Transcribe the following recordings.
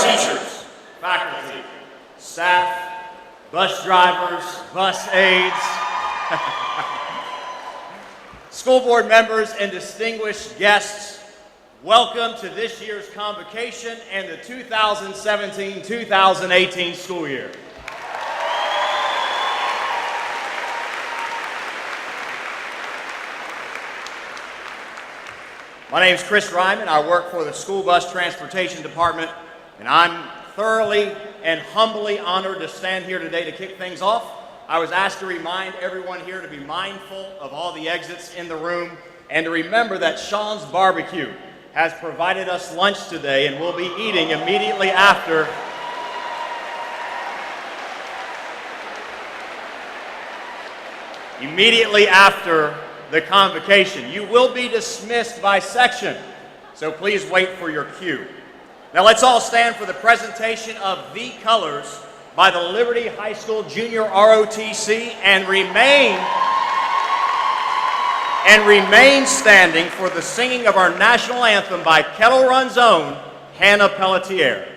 teachers, faculty, staff, bus drivers, bus aides, school board members, and distinguished guests, welcome to this year's Convocation and the 2017-2018 school year. My name is Chris Ryman. I work for the School Bus Transportation Department, and I'm thoroughly and humbly honored to stand here today to kick things off. I was asked to remind everyone here to be mindful of all the exits in the room and to remember that Sean's Barbecue has provided us lunch today, and we'll be eating immediately after the convocation. You will be dismissed by section, so please wait for your cue. Now let's all stand for the presentation of the colors by the Liberty High School Junior ROTC and remain standing for the singing of our national anthem by Kettle Run's own Hannah Pelletier.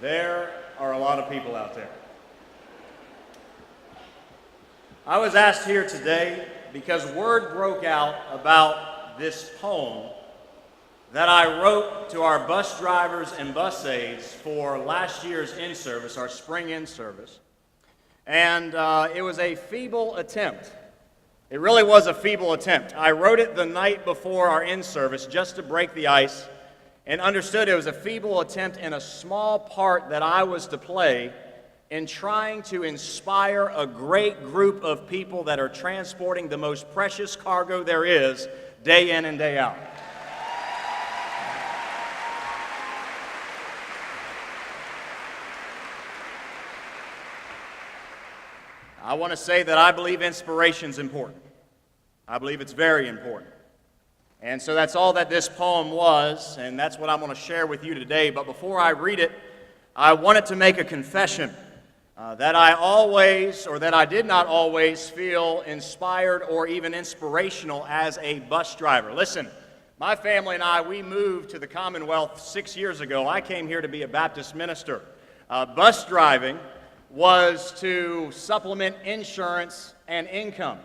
There are a lot of people out there. I was asked here today because word broke out about this poem that I wrote to our bus drivers and bus aides for last year's in-service, our spring in-service. And it was a feeble attempt. It really was a feeble attempt. I wrote it the night before our in-service just to break the ice, and understood it was a feeble attempt in a small part that I was to play in trying to inspire a great group of people that are transporting the most precious cargo there is day in and day out. I want to say that I believe inspiration is important. I believe it's very important. And so that's all that this poem was, and that's what I'm going to share with you today. But before I read it, I wanted to make a confession that I did not always feel inspired or even inspirational as a bus driver. Listen, my family and I, we moved to the Commonwealth 6 years ago. I came here to be a Baptist minister. Bus driving was to supplement insurance and income,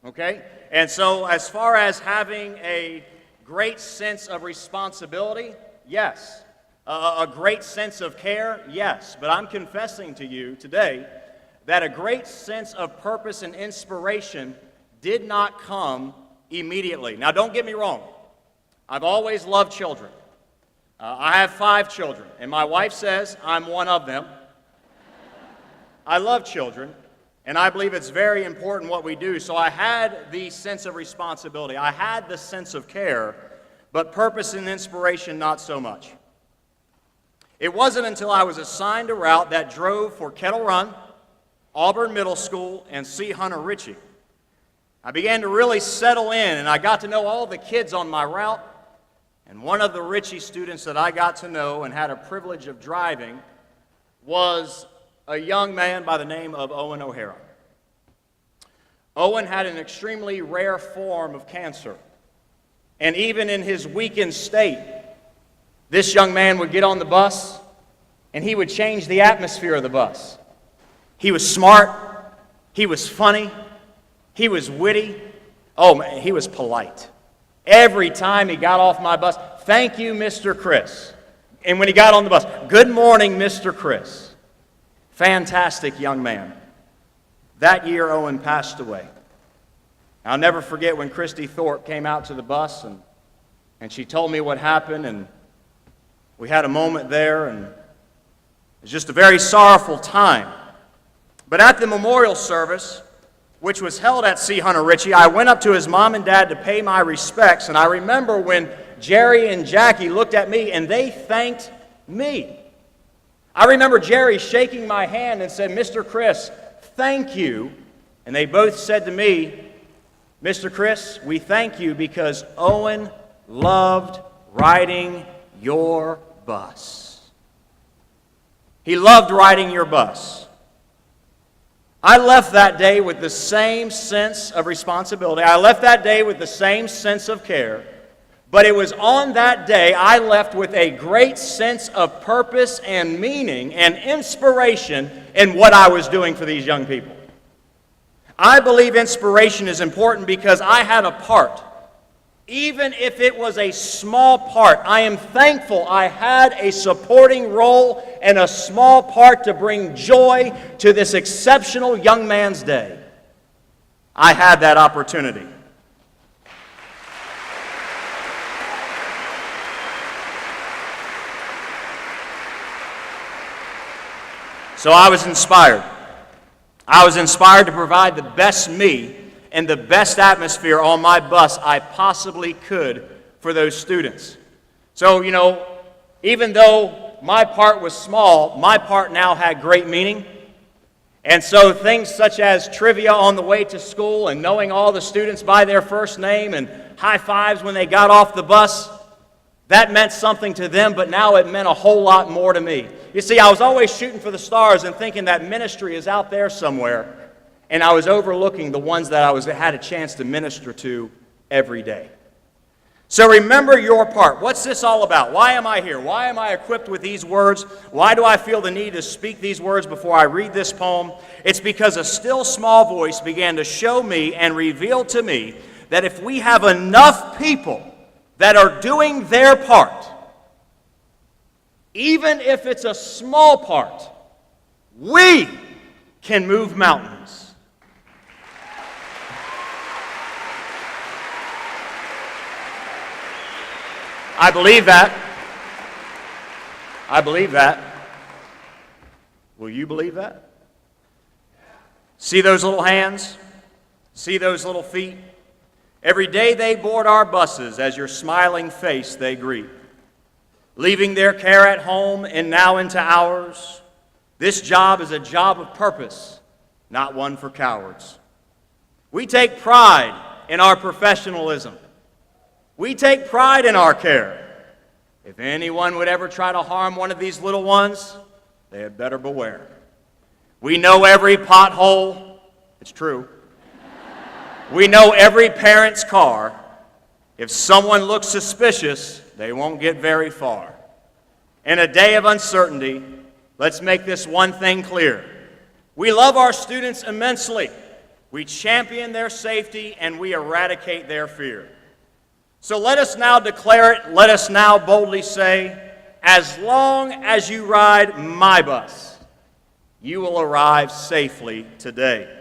okay? And so as far as having a great sense of responsibility, yes. A great sense of care, yes. But I'm confessing to you today that a great sense of purpose and inspiration did not come immediately. Now, don't get me wrong. I've always loved children. I have 5 children, and my wife says I'm one of them. I love children, and I believe it's very important what we do. So I had the sense of responsibility. I had the sense of care, but purpose and inspiration, not so much. It wasn't until I was assigned a route that drove for Kettle Run, Auburn Middle School, and C. Hunter Ritchie. I began to really settle in, and I got to know all the kids on my route. And one of the Ritchie students that I got to know and had a privilege of driving was a young man by the name of Owen O'Hara. Owen had an extremely rare form of cancer. And even in his weakened state, this young man would get on the bus, and he would change the atmosphere of the bus. He was smart. He was funny. He was witty. Oh, man, he was polite. Every time he got off my bus, "Thank you, Mr. Chris." And when he got on the bus, "Good morning, Mr. Chris." Fantastic young man. That year, Owen passed away. I'll never forget when Christy Thorpe came out to the bus, and she told me what happened, and we had a moment there, and it was just a very sorrowful time. But at the memorial service, which was held at C. Hunter Ritchie, I went up to his mom and dad to pay my respects, and I remember when Jerry and Jackie looked at me, and they thanked me. I remember Jerry shaking my hand and said, "Mr. Chris, thank you." And they both said to me, "Mr. Chris, we thank you because Owen loved riding your bus." He loved riding your bus. I left that day with the same sense of responsibility. I left that day with the same sense of care. But it was on that day I left with a great sense of purpose and meaning and inspiration in what I was doing for these young people. I believe inspiration is important because I had a part. Even if it was a small part, I am thankful I had a supporting role and a small part to bring joy to this exceptional young man's day. I had that opportunity. So I was inspired. I was inspired to provide the best me and the best atmosphere on my bus I possibly could for those students. So, even though my part was small, my part now had great meaning. And so things such as trivia on the way to school and knowing all the students by their first name and high fives when they got off the bus, that meant something to them, but now it meant a whole lot more to me. You see, I was always shooting for the stars and thinking that ministry is out there somewhere, and I was overlooking the ones that I had a chance to minister to every day. So remember your part. What's this all about? Why am I here? Why am I equipped with these words? Why do I feel the need to speak these words before I read this poem? It's because a still small voice began to show me and reveal to me that if we have enough people that are doing their part, even if it's a small part, we can move mountains. I believe that. I believe that. Will you believe that? See those little hands? See those little feet? Every day they board our buses as your smiling face they greet. Leaving their care at home and now into ours, this job is a job of purpose, not one for cowards. We take pride in our professionalism. We take pride in our care. If anyone would ever try to harm one of these little ones, they had better beware. We know every pothole. It's true. We know every parent's car. If someone looks suspicious, they won't get very far. In a day of uncertainty, let's make this one thing clear. We love our students immensely. We champion their safety and we eradicate their fear. So let us now declare it, let us now boldly say, as long as you ride my bus, you will arrive safely today.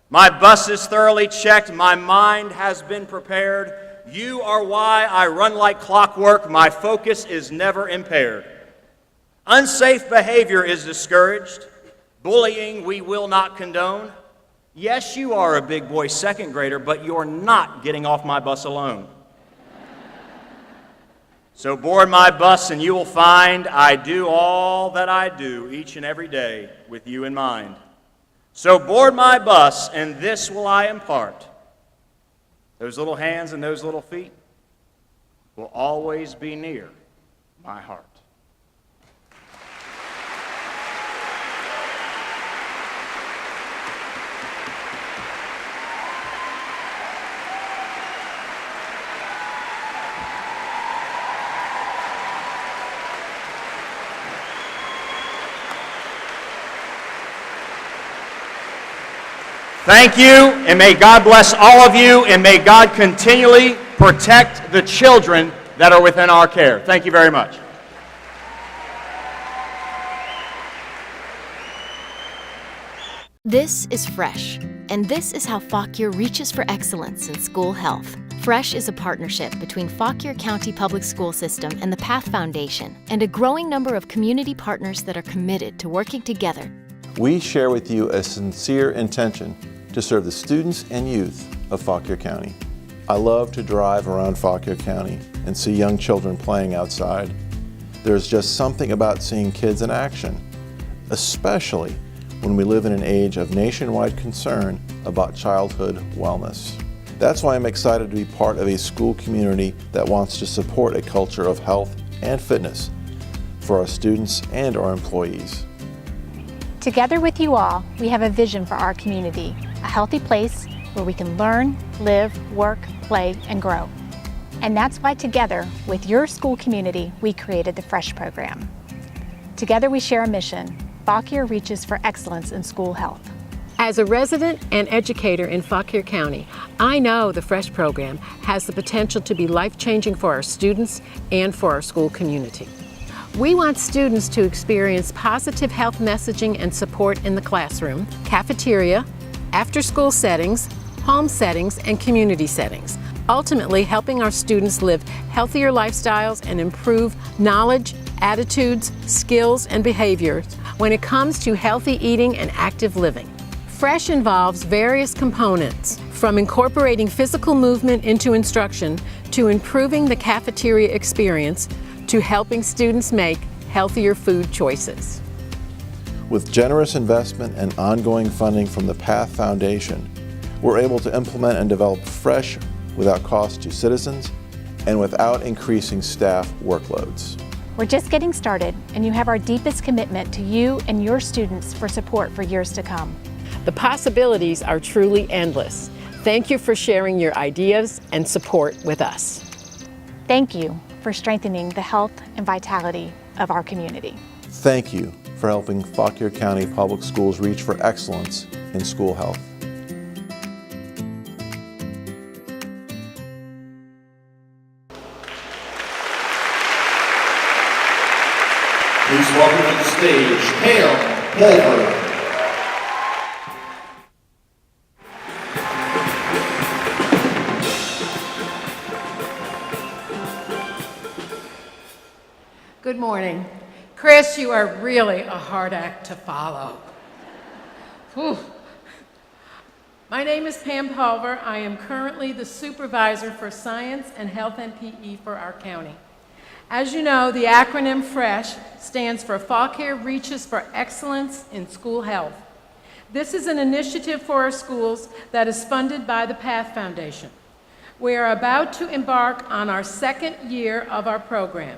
My bus is thoroughly checked, my mind has been prepared. You are why I run like clockwork, my focus is never impaired. Unsafe behavior is discouraged. Bullying we will not condone. Yes, you are a big boy second grader, but you're not getting off my bus alone. So board my bus and you will find I do all that I do each and every day with you in mind. So board my bus and this will I impart. Those little hands and those little feet will always be near my heart. Thank you, and may God bless all of you, and may God continually protect the children that are within our care. Thank you very much. This is Fresh, and this is how Fauquier reaches for excellence in school health. Fresh is a partnership between Fauquier County Public School System and the PATH Foundation, and a growing number of community partners that are committed to working together. We share with you a sincere intention to serve the students and youth of Fauquier County. I love to drive around Fauquier County and see young children playing outside. There's just something about seeing kids in action, especially when we live in an age of nationwide concern about childhood wellness. That's why I'm excited to be part of a school community that wants to support a culture of health and fitness for our students and our employees. Together with you all, we have a vision for our community, a healthy place where we can learn, live, work, play, and grow. And that's why together with your school community, we created the FRESH program. Together we share a mission. Fauquier reaches for excellence in school health. As a resident and educator in Fauquier County, I know the FRESH program has the potential to be life-changing for our students and for our school community. We want students to experience positive health messaging and support in the classroom, cafeteria, after-school settings, home settings, and community settings, ultimately helping our students live healthier lifestyles and improve knowledge, attitudes, skills, and behaviors when it comes to healthy eating and active living. FRESH involves various components, from incorporating physical movement into instruction to improving the cafeteria experience to helping students make healthier food choices. With generous investment and ongoing funding from the PATH Foundation, we're able to implement and develop FRESH without cost to citizens and without increasing staff workloads. We're just getting started, and you have our deepest commitment to you and your students for support for years to come. The possibilities are truly endless. Thank you for sharing your ideas and support with us. Thank you for strengthening the health and vitality of our community. Thank you for helping Fauquier County Public Schools reach for excellence in school health. Please welcome to the stage, Pam Pulver. Good morning. Chris, you are really a hard act to follow. Whew. My name is Pam Pulver. I am currently the supervisor for science and health and PE for our county. As you know, the acronym FRESH stands for Fauquier Reaches for Excellence in School Health. This is an initiative for our schools that is funded by the PATH Foundation. We are about to embark on our second year of our program.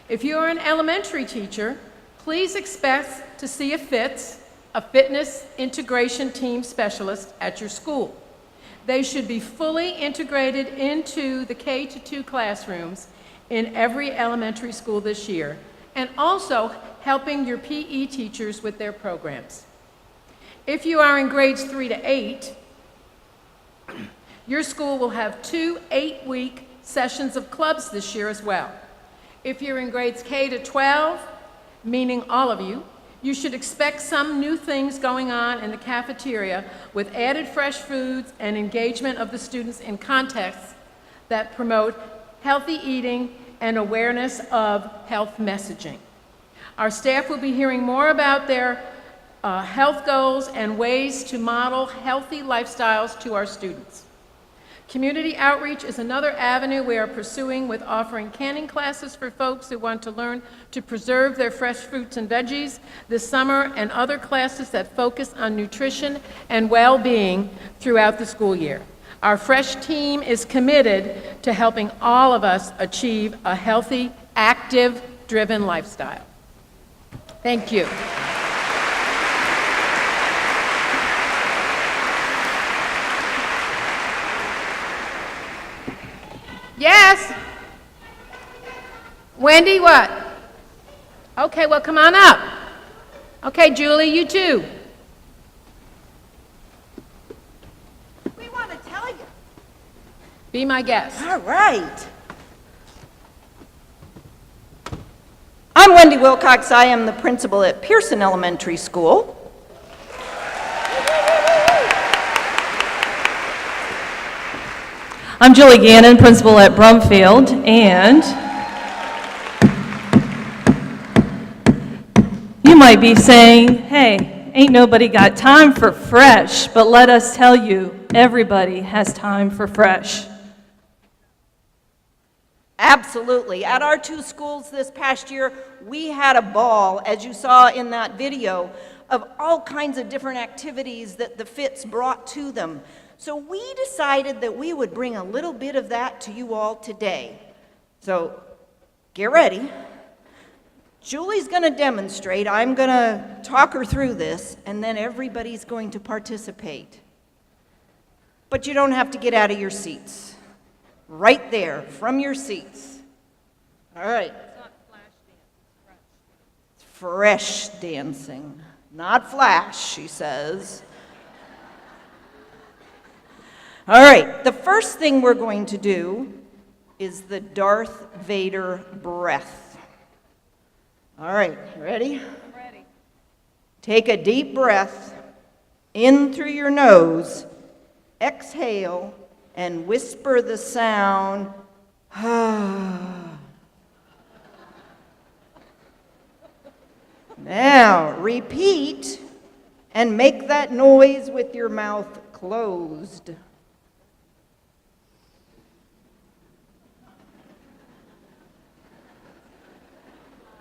If you are an elementary teacher, please expect to see a fitness integration team specialist at your school. They should be fully integrated into the K-2 classrooms in every elementary school this year, and also helping your PE teachers with their programs. If you are in grades 3 to 8, your school will have 2 8-week sessions of clubs this year as well. If you're in grades K to 12, meaning all of you, you should expect some new things going on in the cafeteria with added fresh foods and engagement of the students in contexts that promote healthy eating and awareness of health messaging. Our staff will be hearing more about their health goals and ways to model healthy lifestyles to our students. Community outreach is another avenue we are pursuing with offering canning classes for folks who want to learn to preserve their fresh fruits and veggies this summer, and other classes that focus on nutrition and well-being throughout the school year. Our FRESH team is committed to helping all of us achieve a healthy, active, driven lifestyle. Thank you. Yes? Wendy, what? Okay, well, come on up. Okay, Julie, you too. We want to tell you. Be my guest. All right. I'm Wendy Wilcox. I am the principal at Pearson Elementary School. I'm Julie Gannon, principal at Brumfield, and you might be saying, hey, ain't nobody got time for fresh, but let us tell you, everybody has time for fresh. Absolutely. At our 2 schools this past year, we had a ball, as you saw in that video, of all kinds of different activities that the FITs brought to them. So we decided that we would bring a little bit of that to you all today. So get ready. Julie's going to demonstrate. I'm going to talk her through this, and then everybody's going to participate. But you don't have to get out of your seats. Right there, from your seats. All right. It's not flash dance, it's fresh dancing. Not flash, she says. All right, the first thing we're going to do is the Darth Vader breath. All right, you ready? I'm ready. Take a deep breath in through your nose, exhale, and whisper the sound, Now, repeat and make that noise with your mouth closed.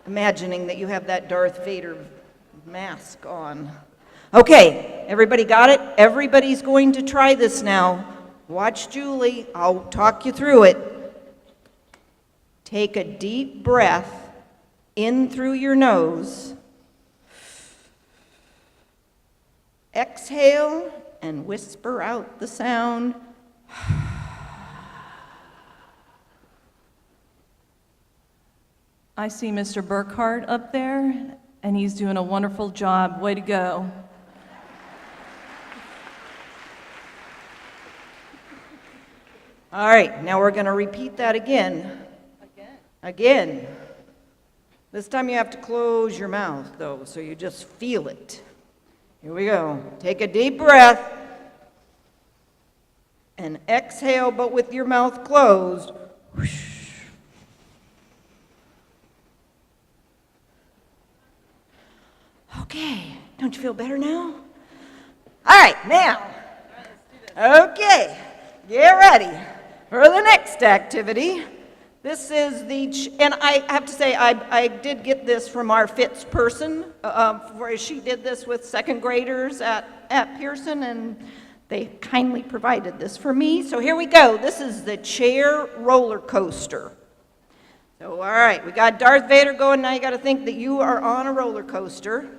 Imagining that you have that Darth Vader mask on. Okay, everybody got it? Everybody's going to try this now. Watch Julie. I'll talk you through it. Take a deep breath in through your nose. Exhale and whisper out the sound. I see Mr. Burkhart up there, and he's doing a wonderful job. Way to go. All right, now we're going to repeat that again. Again. This time you have to close your mouth, though, so you just feel it. Here we go. Take a deep breath and exhale, but with your mouth closed. Whoosh. Okay, don't you feel better now? All right, now. Okay, get ready for the next activity. This is and I have to say, I did get this from our FITS person, where she did this with second graders at Pearson, and they kindly provided this for me. So here we go. This is the chair roller coaster. So, all right, we got Darth Vader going. Now you got to think that you are on a roller coaster.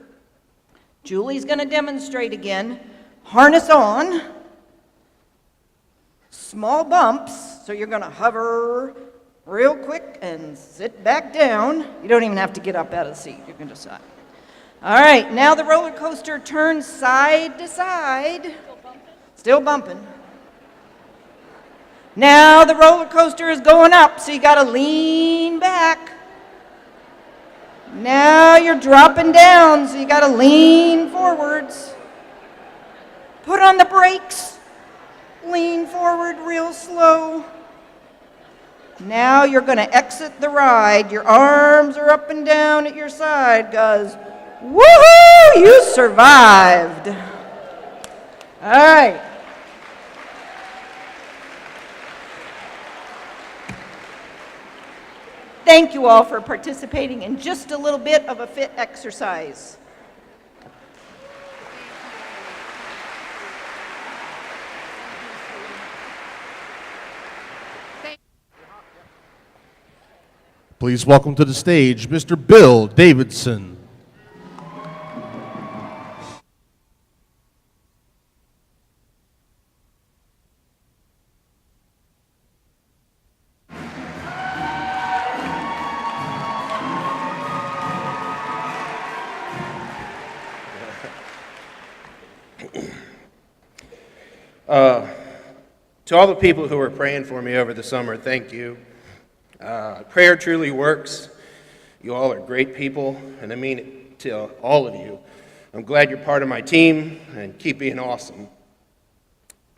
Julie's going to demonstrate again. Harness on. Small bumps, so you're going to hover real quick and sit back down. You don't even have to get up out of the seat. You can just sit. All right, now the roller coaster turns side to side. Still bumping. Now the roller coaster is going up, so you got to lean back. Now you're dropping down, so you got to lean forwards. Put on the brakes. Lean forward real slow. Now you're going to exit the ride. Your arms are up and down at your side because, woohoo, you survived. All right. Thank you all for participating in just a little bit of a FIT exercise. Please welcome to the stage Mr. Bill Davidson. To all the people who were praying for me over the summer, thank you. Prayer truly works. You all are great people, and I mean it to all of you. I'm glad you're part of my team, and keep being awesome.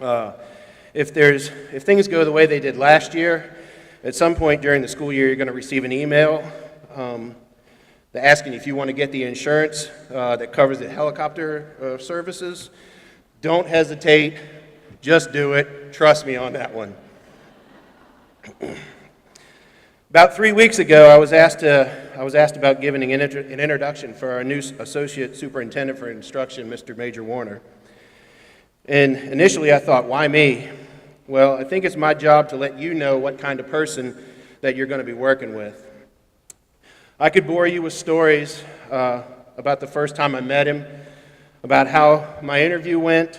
If things go the way they did last year, at some point during the school year, you're going to receive an email asking if you want to get the insurance that covers the helicopter services. Don't hesitate. Just do it. Trust me on that one. About 3 weeks ago, I was asked about giving an introduction for our new Associate Superintendent for Instruction, Mr. Major Warner. And initially I thought, why me? Well, I think it's my job to let you know what kind of person that you're going to be working with. I could bore you with stories about the first time I met him, about how my interview went.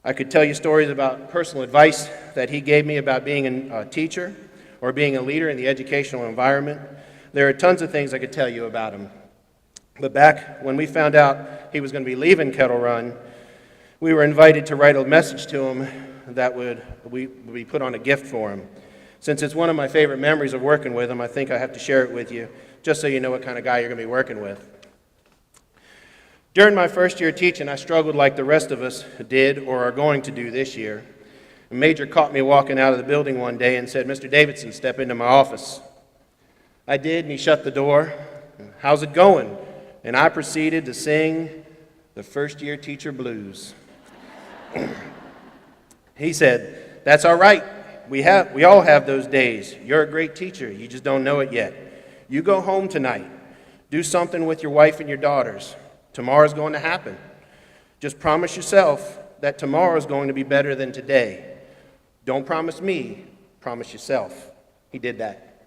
I could tell you stories about personal advice that he gave me about being a teacher or being a leader in the educational environment. There are tons of things I could tell you about him. But back when we found out he was going to be leaving Kettle Run, we were invited to write a message to him that would be put on a gift for him. Since it's one of my favorite memories of working with him, I think I have to share it with you, just so you know what kind of guy you're going to be working with. During my first year teaching, I struggled like the rest of us did or are going to do this year. A major caught me walking out of the building one day and said, "Mr. Davidson, step into my office." I did, and he shut the door. "How's it going?" And I proceeded to sing the first year teacher blues. He said, "That's all right. We all have those days. You're a great teacher. You just don't know it yet. You go home tonight. Do something with your wife and your daughters. Tomorrow's going to happen. Just promise yourself that tomorrow's going to be better than today. Don't promise me, promise yourself." He did that.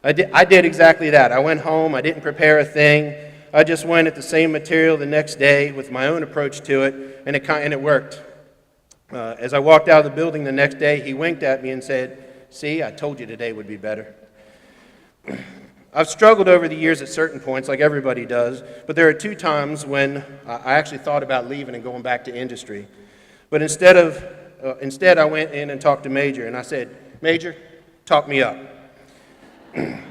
I did exactly that. I went home, I didn't prepare a thing. I just went at the same material the next day with my own approach to it, and it worked. As I walked out of the building the next day, he winked at me and said, "See, I told you today would be better." I've struggled over the years at certain points, like everybody does, but there are 2 times when I actually thought about leaving and going back to industry. But instead, I went in and talked to Major, and I said, "Major, talk me up." And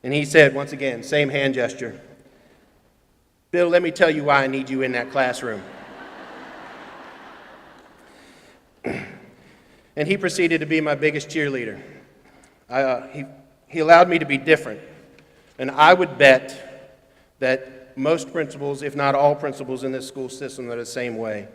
he said, once again, same hand gesture, "Bill, let me tell you why I need you in that classroom." And he proceeded to be my biggest cheerleader. He allowed me to be different. And I would bet that most principals, if not all principals in this school system, are the same way.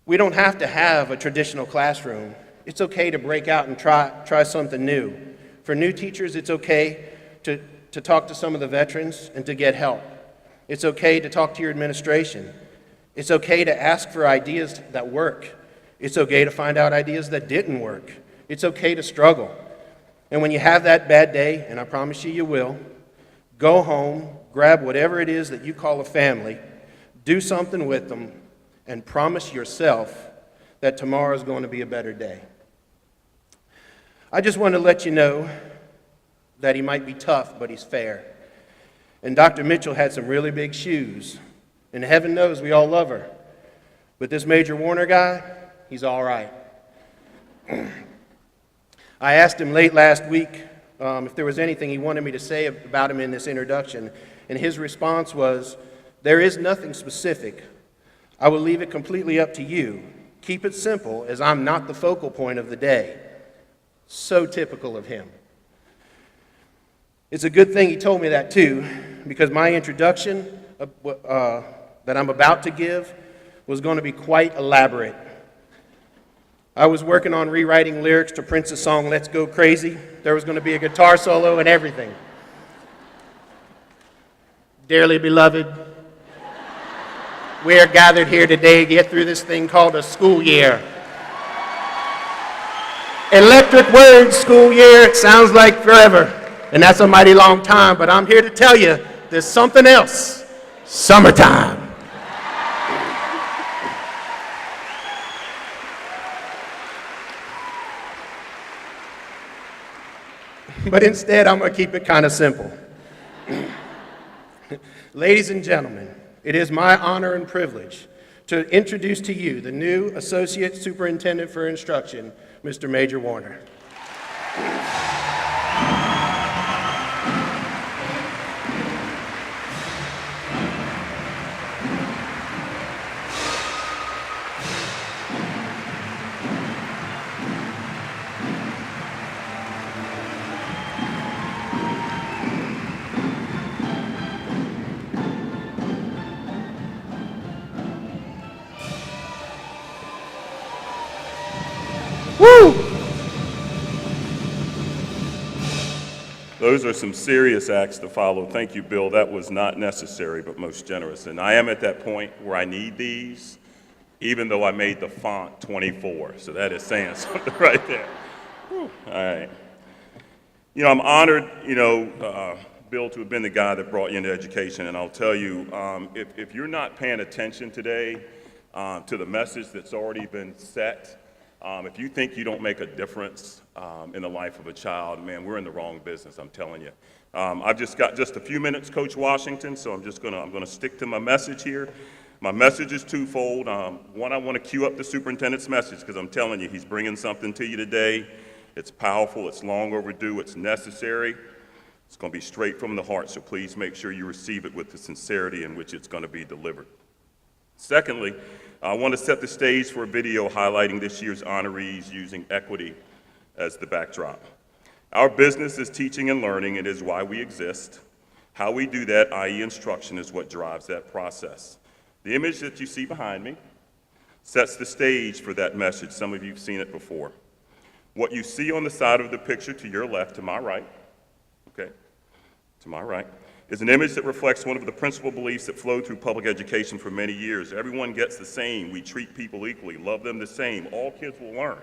We don't have to have a traditional classroom. It's okay to break out and try something new. For new teachers, it's okay to talk to some of the veterans and to get help. It's okay to talk to your administration. It's okay to ask for ideas that work. It's okay to find out ideas that didn't work. It's okay to struggle. And when you have that bad day, and I promise you will, go home, grab whatever it is that you call a family, do something with them, and promise yourself that tomorrow is going to be a better day. I just want to let you know that he might be tough, but he's fair. And Dr. Mitchell had some really big shoes, and heaven knows we all love her. But this Major Warner guy, he's all right. I asked him late last week if there was anything he wanted me to say about him in this introduction, and his response was, "There is nothing specific. I will leave it completely up to you. Keep it simple, as I'm not the focal point of the day." So typical of him. It's a good thing he told me that too, because my introduction that I'm about to give was going to be quite elaborate. I was working on rewriting lyrics to Prince's song, "Let's Go Crazy." There was going to be a guitar solo and everything. Dearly beloved, we are gathered here today to get through this thing called a school year. Electric words, school year, it sounds like forever. And that's a mighty long time, but I'm here to tell you there's something else. Summertime. But instead, I'm going to keep it kind of simple. Ladies and gentlemen, it is my honor and privilege to introduce to you the new Associate Superintendent for Instruction, Mr. Major Warner. Woo! Those are some serious acts to follow. Thank you, Bill. That was not necessary, but most generous. And I am at that point where I need these, even though I made the font 24. So that is saying something right there. Whew. All right. You know, I'm honored, Bill, to have been the guy that brought you into education. And I'll tell you, if you're not paying attention today to the message that's already been set, if you think you don't make a difference in the life of a child, man, we're in the wrong business, I'm telling you. I've just got just a few minutes, Coach Washington, so I'm gonna stick to my message here. My message is twofold. One, I want to cue up the superintendent's message, because I'm telling you, he's bringing something to you today. It's powerful, it's long overdue, it's necessary. It's gonna be straight from the heart, so please make sure you receive it with the sincerity in which it's gonna be delivered. Secondly, I want to set the stage for a video highlighting this year's honorees using equity as the backdrop. Our business is teaching and learning. It is why we exist. How we do that, i.e. instruction, is what drives that process. The image that you see behind me sets the stage for that message. Some of you have seen it before. What you see on the side of the picture to your left, to my right, okay, to my right, is an image that reflects one of the principal beliefs that flowed through public education for many years. Everyone gets the same. We treat people equally, love them the same. All kids will learn.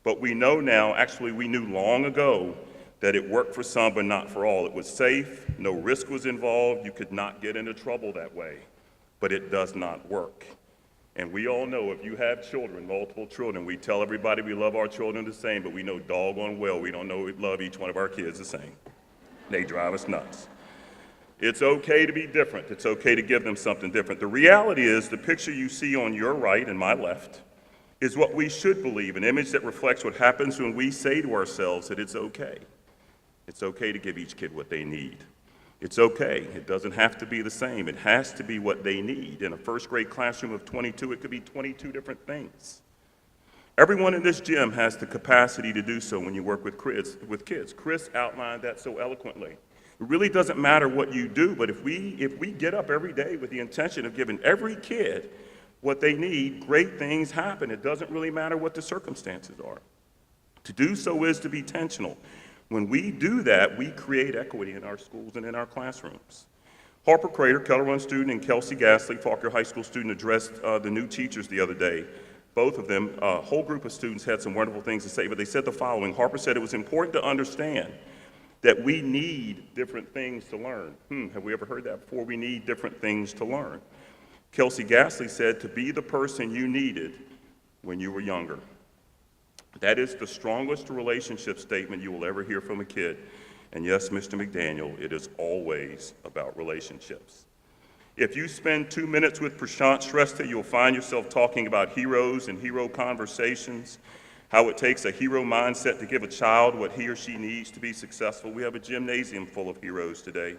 But we know now, actually we knew long ago, that it worked for some but not for all. It was safe, no risk was involved, you could not get into trouble that way. But it does not work. And we all know if you have children, multiple children, we tell everybody we love our children the same, but we know doggone well we don't know we love each one of our kids the same. They drive us nuts. It's okay to be different. It's okay to give them something different. The reality is the picture you see on your right and my left is what we should believe, an image that reflects what happens when we say to ourselves that it's okay. It's okay to give each kid what they need. It's okay. It doesn't have to be the same. It has to be what they need. In a first grade classroom of 22, it could be 22 different things. Everyone in this gym has the capacity to do so when you work with kids. Chris outlined that so eloquently. It really doesn't matter what you do, but if we get up every day with the intention of giving every kid what they need, great things happen. It doesn't really matter what the circumstances are. To do so is to be intentional. When we do that, we create equity in our schools and in our classrooms. Harper Crater, Keller Run student, and Kelsey Gasly, Fauquier High School student, addressed the new teachers the other day. Both of them, a whole group of students had some wonderful things to say, but they said the following. Harper said it was important to understand that we need different things to learn. Have we ever heard that before? We need different things to learn. Kelsey Gasly said to be the person you needed when you were younger. That is the strongest relationship statement you will ever hear from a kid. And yes, Mr. McDaniel, it is always about relationships. If you spend 2 minutes with Prashant Shrestha, you'll find yourself talking about heroes and hero conversations, how it takes a hero mindset to give a child what he or she needs to be successful. We have a gymnasium full of heroes today.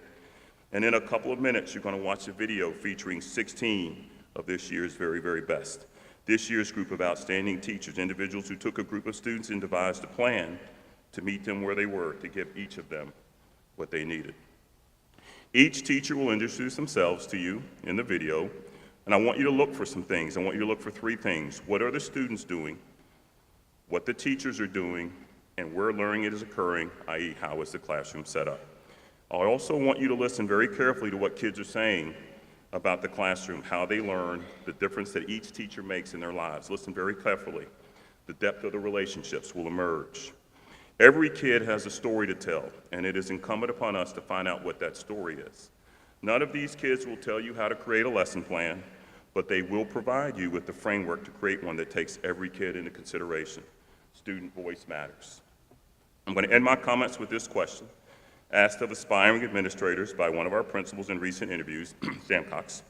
And in a couple of minutes, you're going to watch a video featuring 16 of this year's very, very best. This year's group of outstanding teachers, individuals who took a group of students and devised a plan to meet them where they were, to give each of them what they needed. Each teacher will introduce themselves to you in the video, and I want you to look for some things. I want you to look for 3 things. What are the students doing? What the teachers are doing, and where learning is occurring, i.e. how is the classroom set up. I also want you to listen very carefully to what kids are saying about the classroom, how they learn, the difference that each teacher makes in their lives. Listen very carefully. The depth of the relationships will emerge. Every kid has a story to tell, and it is incumbent upon us to find out what that story is. None of these kids will tell you how to create a lesson plan, but they will provide you with the framework to create one that takes every kid into consideration. Student voice matters. I'm going to end my comments with this question, asked of aspiring administrators by one of our principals in recent interviews, Sam Cox.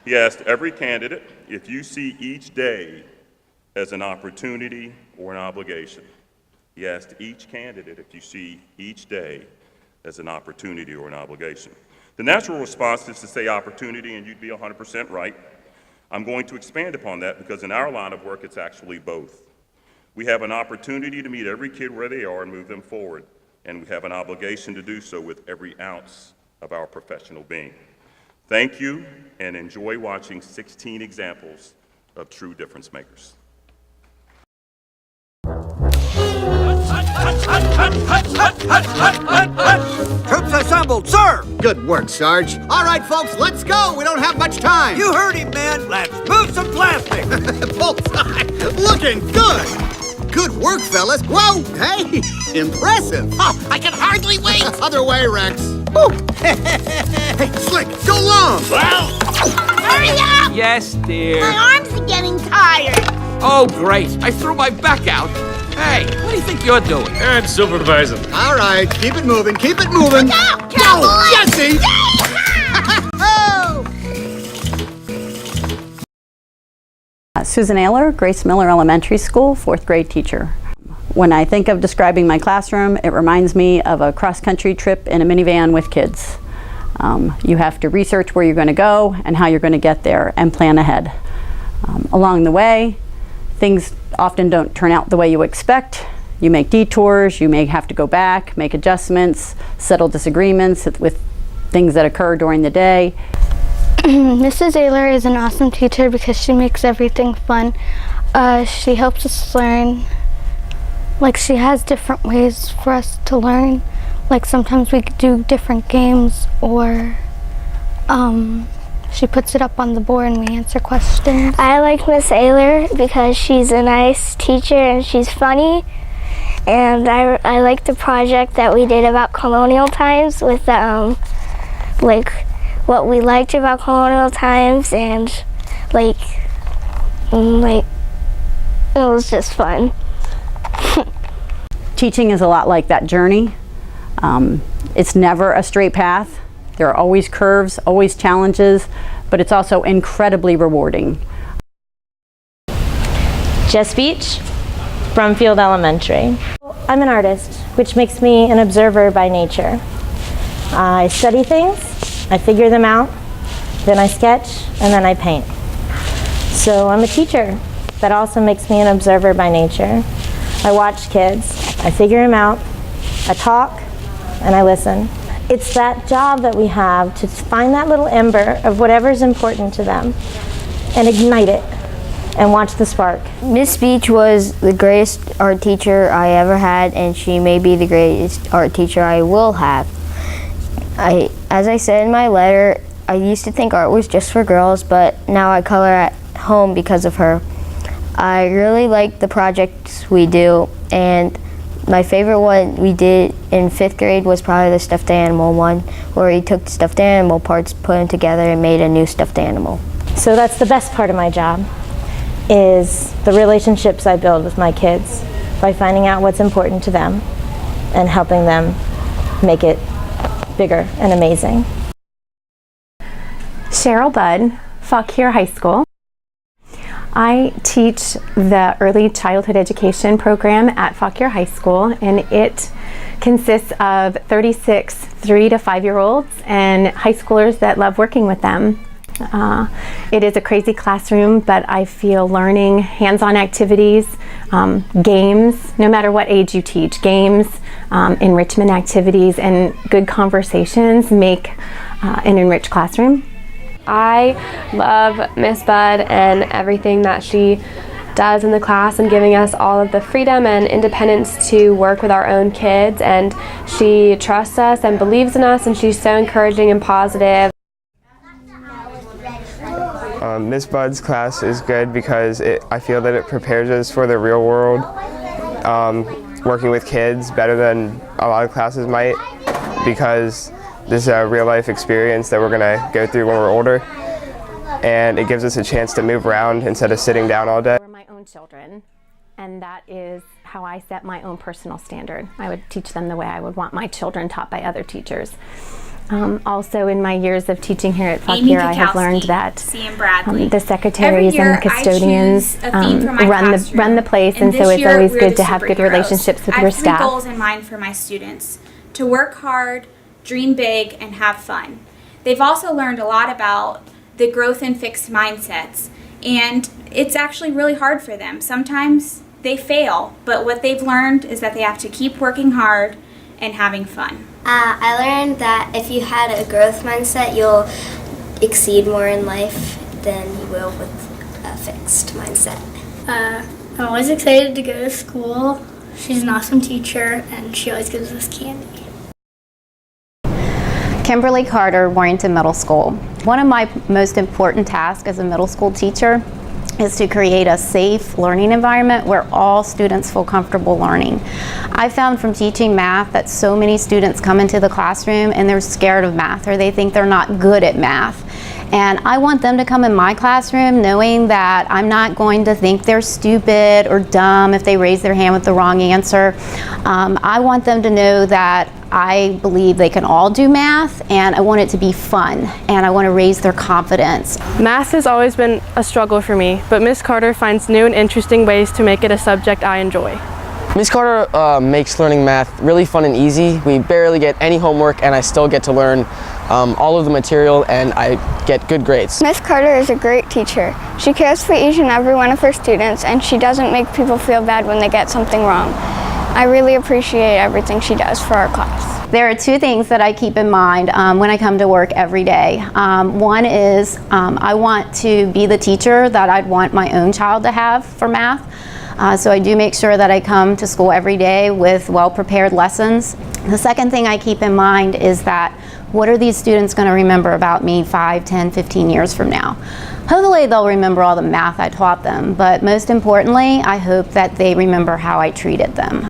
He asked every candidate if you see each day as an opportunity or an obligation. He asked each candidate if you see each day as an opportunity or an obligation. The natural response is to say opportunity, and you'd be 100% right. I'm going to expand upon that because in our line of work, it's actually both. We have an opportunity to meet every kid where they are and move them forward, and we have an obligation to do so with every ounce of our professional being. Thank you, and enjoy watching 16 examples of true difference makers. Troops assembled, sir! Good work, Sarge. All right, folks, let's go. We don't have much time. You heard him, man. Let's move some plastic. Bullseye. Looking good. Good work, fellas. Whoa, hey, impressive. Oh, I can hardly wait. Other way, Rex. Hey, Slick, go long. Well, hurry up! Yes, dear. My arms are getting tired. Oh, great. I threw my back out. Hey, what do you think you're doing? I'm supervising. All right, keep it moving, keep it moving. Look out, go, Jesse! Susan Ayler, Grace Miller Elementary School, 4th grade teacher. When I think of describing my classroom, it reminds me of a cross-country trip in a minivan with kids. You have to research where you're going to go and how you're going to get there and plan ahead. Along the way, things often don't turn out the way you expect. You make detours, you may have to go back, make adjustments, settle disagreements with things that occur during the day. Mrs. Ayler is an awesome teacher because she makes everything fun. She helps us learn. Like, she has different ways for us to learn. Like, sometimes we could do different games, or she puts it up on the board and we answer questions. I like Miss Ayler because she's a nice teacher and she's funny. And I like the project that we did about colonial times with like what we liked about colonial times, and like it was just fun. Teaching is a lot like that journey. It's never a straight path. There are always curves, always challenges, but it's also incredibly rewarding. Jess Beach, Brumfield Elementary. I'm an artist, which makes me an observer by nature. I study things, I figure them out, then I sketch, and then I paint. So I'm a teacher. That also makes me an observer by nature. I watch kids, I figure them out, I talk, and I listen. It's that job that we have to find that little ember of whatever's important to them and ignite it and watch the spark. Miss Beach was the greatest art teacher I ever had, and she may be the greatest art teacher I will have. As I said in my letter, I used to think art was just for girls, but now I color at home because of her. I really like the projects we do, and my favorite one we did in 5th grade was probably the stuffed animal one, where we took stuffed animal parts, put them together, and made a new stuffed animal. So that's the best part of my job, is the relationships I build with my kids by finding out what's important to them and helping them make it bigger and amazing. Cheryl Budd, Fauquier High School. I teach the early childhood education program at Fauquier High School, and it consists of 36 3 to 5-year-olds and high schoolers that love working with them. It is a crazy classroom, but I feel learning, hands-on activities, games, no matter what age you teach, games, enrichment activities, and good conversations make an enriched classroom. I love Miss Budd and everything that she does in the class, and giving us all of the freedom and independence to work with our own kids, and she trusts us and believes in us, and she's so encouraging and positive. Miss Budd's class is good because I feel that it prepares us for the real world, working with kids better than a lot of classes might, because this is a real life experience that we're going to go through when we're older, and it gives us a chance to move around instead of sitting down all day. For my own children, and that is how I set my own personal standard. I would teach them the way I would want my children taught by other teachers. Also, in my years of teaching here at Fauquier, I have learned that the secretaries and the custodians run the place, and so it's always good to have good relationships with your staff. I have 3 goals in mind for my students: to work hard, dream big, and have fun. They've also learned a lot about the growth and fixed mindsets, and it's actually really hard for them. Sometimes they fail, but what they've learned is that they have to keep working hard and having fun. I learned that if you had a growth mindset, you'll exceed more in life than you will with a fixed mindset. I'm always excited to go to school. She's an awesome teacher, and she always gives us candy. Kimberly Carter, Warrington Middle School. One of my most important tasks as a middle school teacher is to create a safe learning environment where all students feel comfortable learning. I found from teaching math that so many students come into the classroom and they're scared of math, or they think they're not good at math. And I want them to come in my classroom knowing that I'm not going to think they're stupid or dumb if they raise their hand with the wrong answer. I want them to know that I believe they can all do math, and I want it to be fun, and I want to raise their confidence. Math has always been a struggle for me, but Miss Carter finds new and interesting ways to make it a subject I enjoy. Miss Carter makes learning math really fun and easy. We barely get any homework, and I still get to learn all of the material, and I get good grades. Miss Carter is a great teacher. She cares for each and every one of her students, and she doesn't make people feel bad when they get something wrong. I really appreciate everything she does for our class. There are 2 things that I keep in mind when I come to work every day. One is I want to be the teacher that I'd want my own child to have for math. So I do make sure that I come to school every day with well-prepared lessons. The second thing I keep in mind is that what are these students going to remember about me 5, 10, 15 years from now? Hopefully they'll remember all the math I taught them, but most importantly, I hope that they remember how I treated them.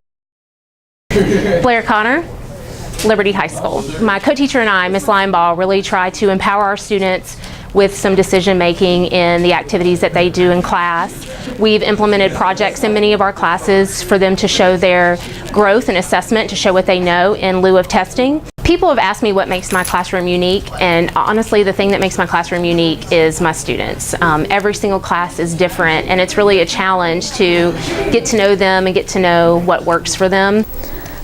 Blair Connor, Liberty High School. My co-teacher and I, Ms. Linebaugh, really try to empower our students with some decision making in the activities that they do in class. We've implemented projects in many of our classes for them to show their growth and assessment, to show what they know in lieu of testing. People have asked me what makes my classroom unique, and honestly the thing that makes my classroom unique is my students. Every single class is different, and it's really a challenge to get to know them and get to know what works for them.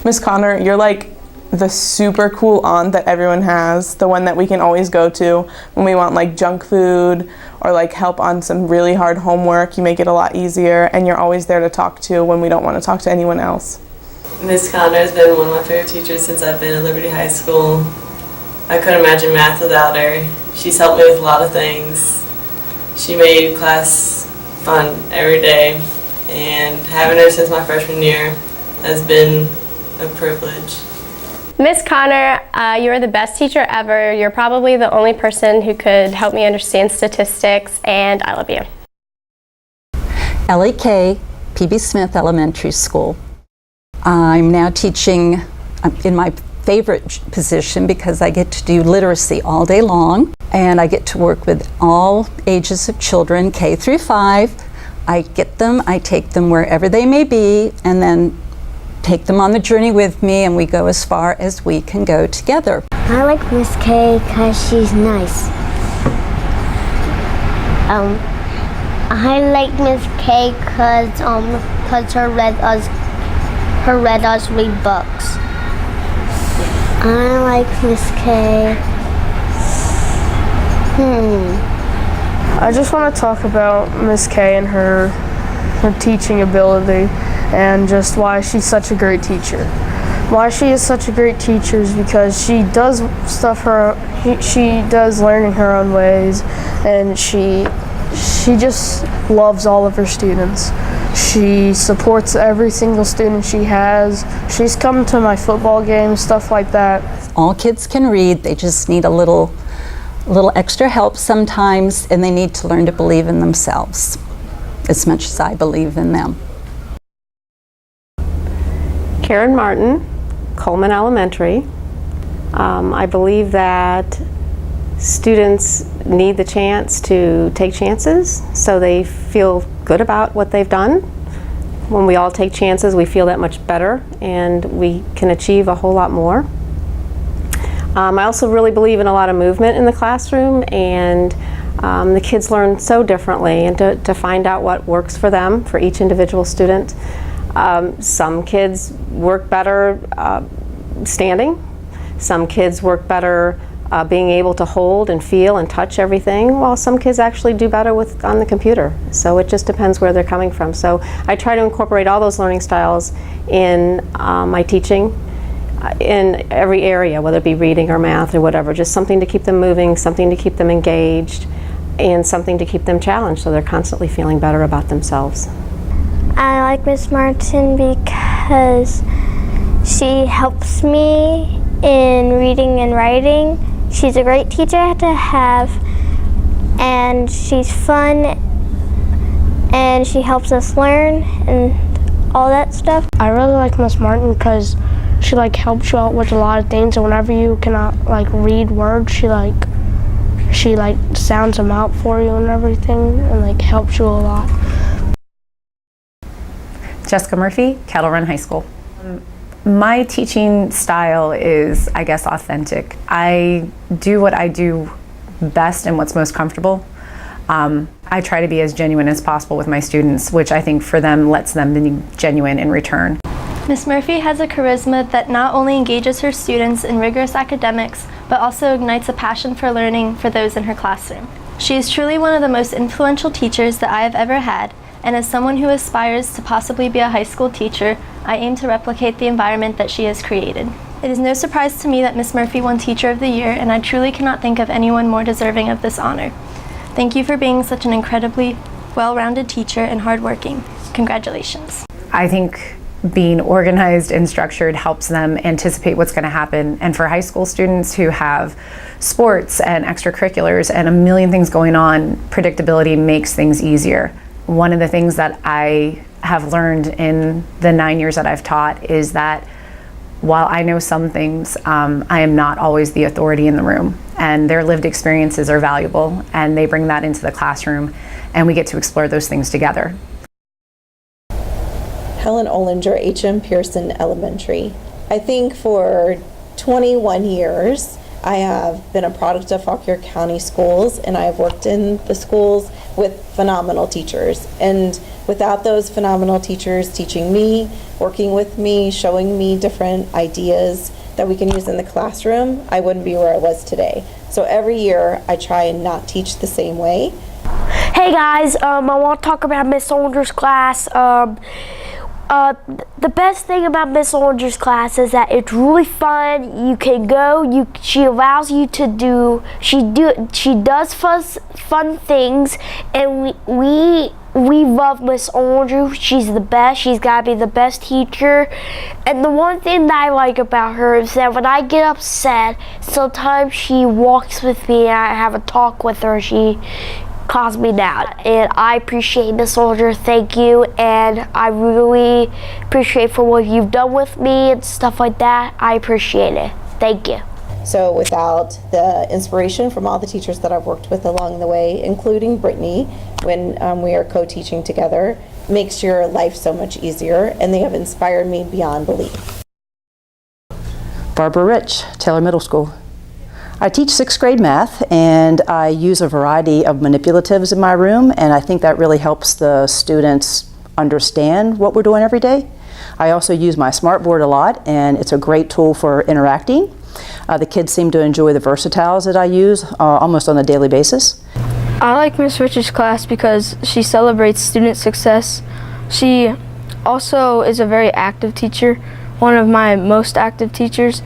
Miss Connor, you're like the super cool aunt that everyone has, the one that we can always go to when we want like junk food or like help on some really hard homework. You make it a lot easier, and you're always there to talk to when we don't want to talk to anyone else. Miss Connor has been one of my favorite teachers since I've been at Liberty High School. I couldn't imagine math without her. She's helped me with a lot of things. She made class fun every day, and having her since my freshman year has been a privilege. Miss Connor, you're the best teacher ever. You're probably the only person who could help me understand statistics, and I love you. LAK, PB Smith Elementary School. I'm now teaching in my favorite position because I get to do literacy all day long, and I get to work with all ages of children, K through 5. I get them, I take them wherever they may be, and then take them on the journey with me, and we go as far as we can go together. I like Miss K because she's nice. I like Miss K because her read us read books. I like Miss K. I just want to talk about Miss K and her teaching ability and just why she's such a great teacher. Why she is such a great teacher is because she does she does learning her own ways, and she just loves all of her students. She supports every single student she has. She's come to my football games, stuff like that. All kids can read, they just need a little extra help sometimes, and they need to learn to believe in themselves as much as I believe in them. Karen Martin, Coleman Elementary. I believe that students need the chance to take chances so they feel good about what they've done. When we all take chances, we feel that much better and we can achieve a whole lot more. I also really believe in a lot of movement in the classroom, and the kids learn so differently, and to find out what works for them, for each individual student. Some kids work better standing. Some kids work better being able to hold and feel and touch everything, while some kids actually do better on the computer. So it just depends where they're coming from. So I try to incorporate all those learning styles in my teaching in every area, whether it be reading or math or whatever. Just something to keep them moving, something to keep them engaged, and something to keep them challenged so they're constantly feeling better about themselves. I like Miss Martin because she helps me in reading and writing. She's a great teacher to have, and she's fun, and she helps us learn and all that stuff. I really like Miss Martin because she helps you out with a lot of things, and whenever you cannot read words, she sounds them out for you and everything, and helps you a lot. Jessica Murphy, Kettle Run High School. My teaching style is, I guess, authentic. I do what I do best and what's most comfortable. I try to be as genuine as possible with my students, which I think for them lets them be genuine in return. Miss Murphy has a charisma that not only engages her students in rigorous academics, but also ignites a passion for learning for those in her classroom. She is truly one of the most influential teachers that I have ever had, and as someone who aspires to possibly be a high school teacher, I aim to replicate the environment that she has created. It is no surprise to me that Miss Murphy won Teacher of the Year, and I truly cannot think of anyone more deserving of this honor. Thank you for being such an incredibly well-rounded teacher and hardworking. Congratulations. I think being organized and structured helps them anticipate what's going to happen. And for high school students who have sports and extracurriculars and a million things going on, predictability makes things easier. One of the things that I have learned in the 9 years that I've taught is that while I know some things, I am not always the authority in the room, and their lived experiences are valuable, and they bring that into the classroom, and we get to explore those things together. Helen Olinger, H.M. Pearson Elementary. I think for 21 years, I have been a product of Fauquier County Schools, and I have worked in the schools with phenomenal teachers. And without those phenomenal teachers teaching me, working with me, showing me different ideas that we can use in the classroom, I wouldn't be where I was today. So every year, I try and not teach the same way. Hey guys, I want to talk about Miss Olinger's class. The best thing about Miss Olger's class is that it's really fun. You can go. She allows you to do. She does fun things, and we love Miss Olger. She's the best. She's got to be the best teacher. And the one thing that I like about her is that when I get upset, sometimes she walks with me and I have a talk with her. She calms me down, and I appreciate Miss Olger. Thank you, and I really appreciate for what you've done with me and stuff like that. I appreciate it. Thank you. So without the inspiration from all the teachers that I've worked with along the way, including Brittany, when we are co-teaching together, makes your life so much easier, and they have inspired me beyond belief. Barbara Rich, Taylor Middle School. I teach 6th grade math, and I use a variety of manipulatives in my room, and I think that really helps the students understand what we're doing every day. I also use my smartboard a lot, and it's a great tool for interacting. The kids seem to enjoy the versatiles that I use almost on a daily basis. I like Miss Rich's class because she celebrates student success. She also is a very active teacher, one of my most active teachers.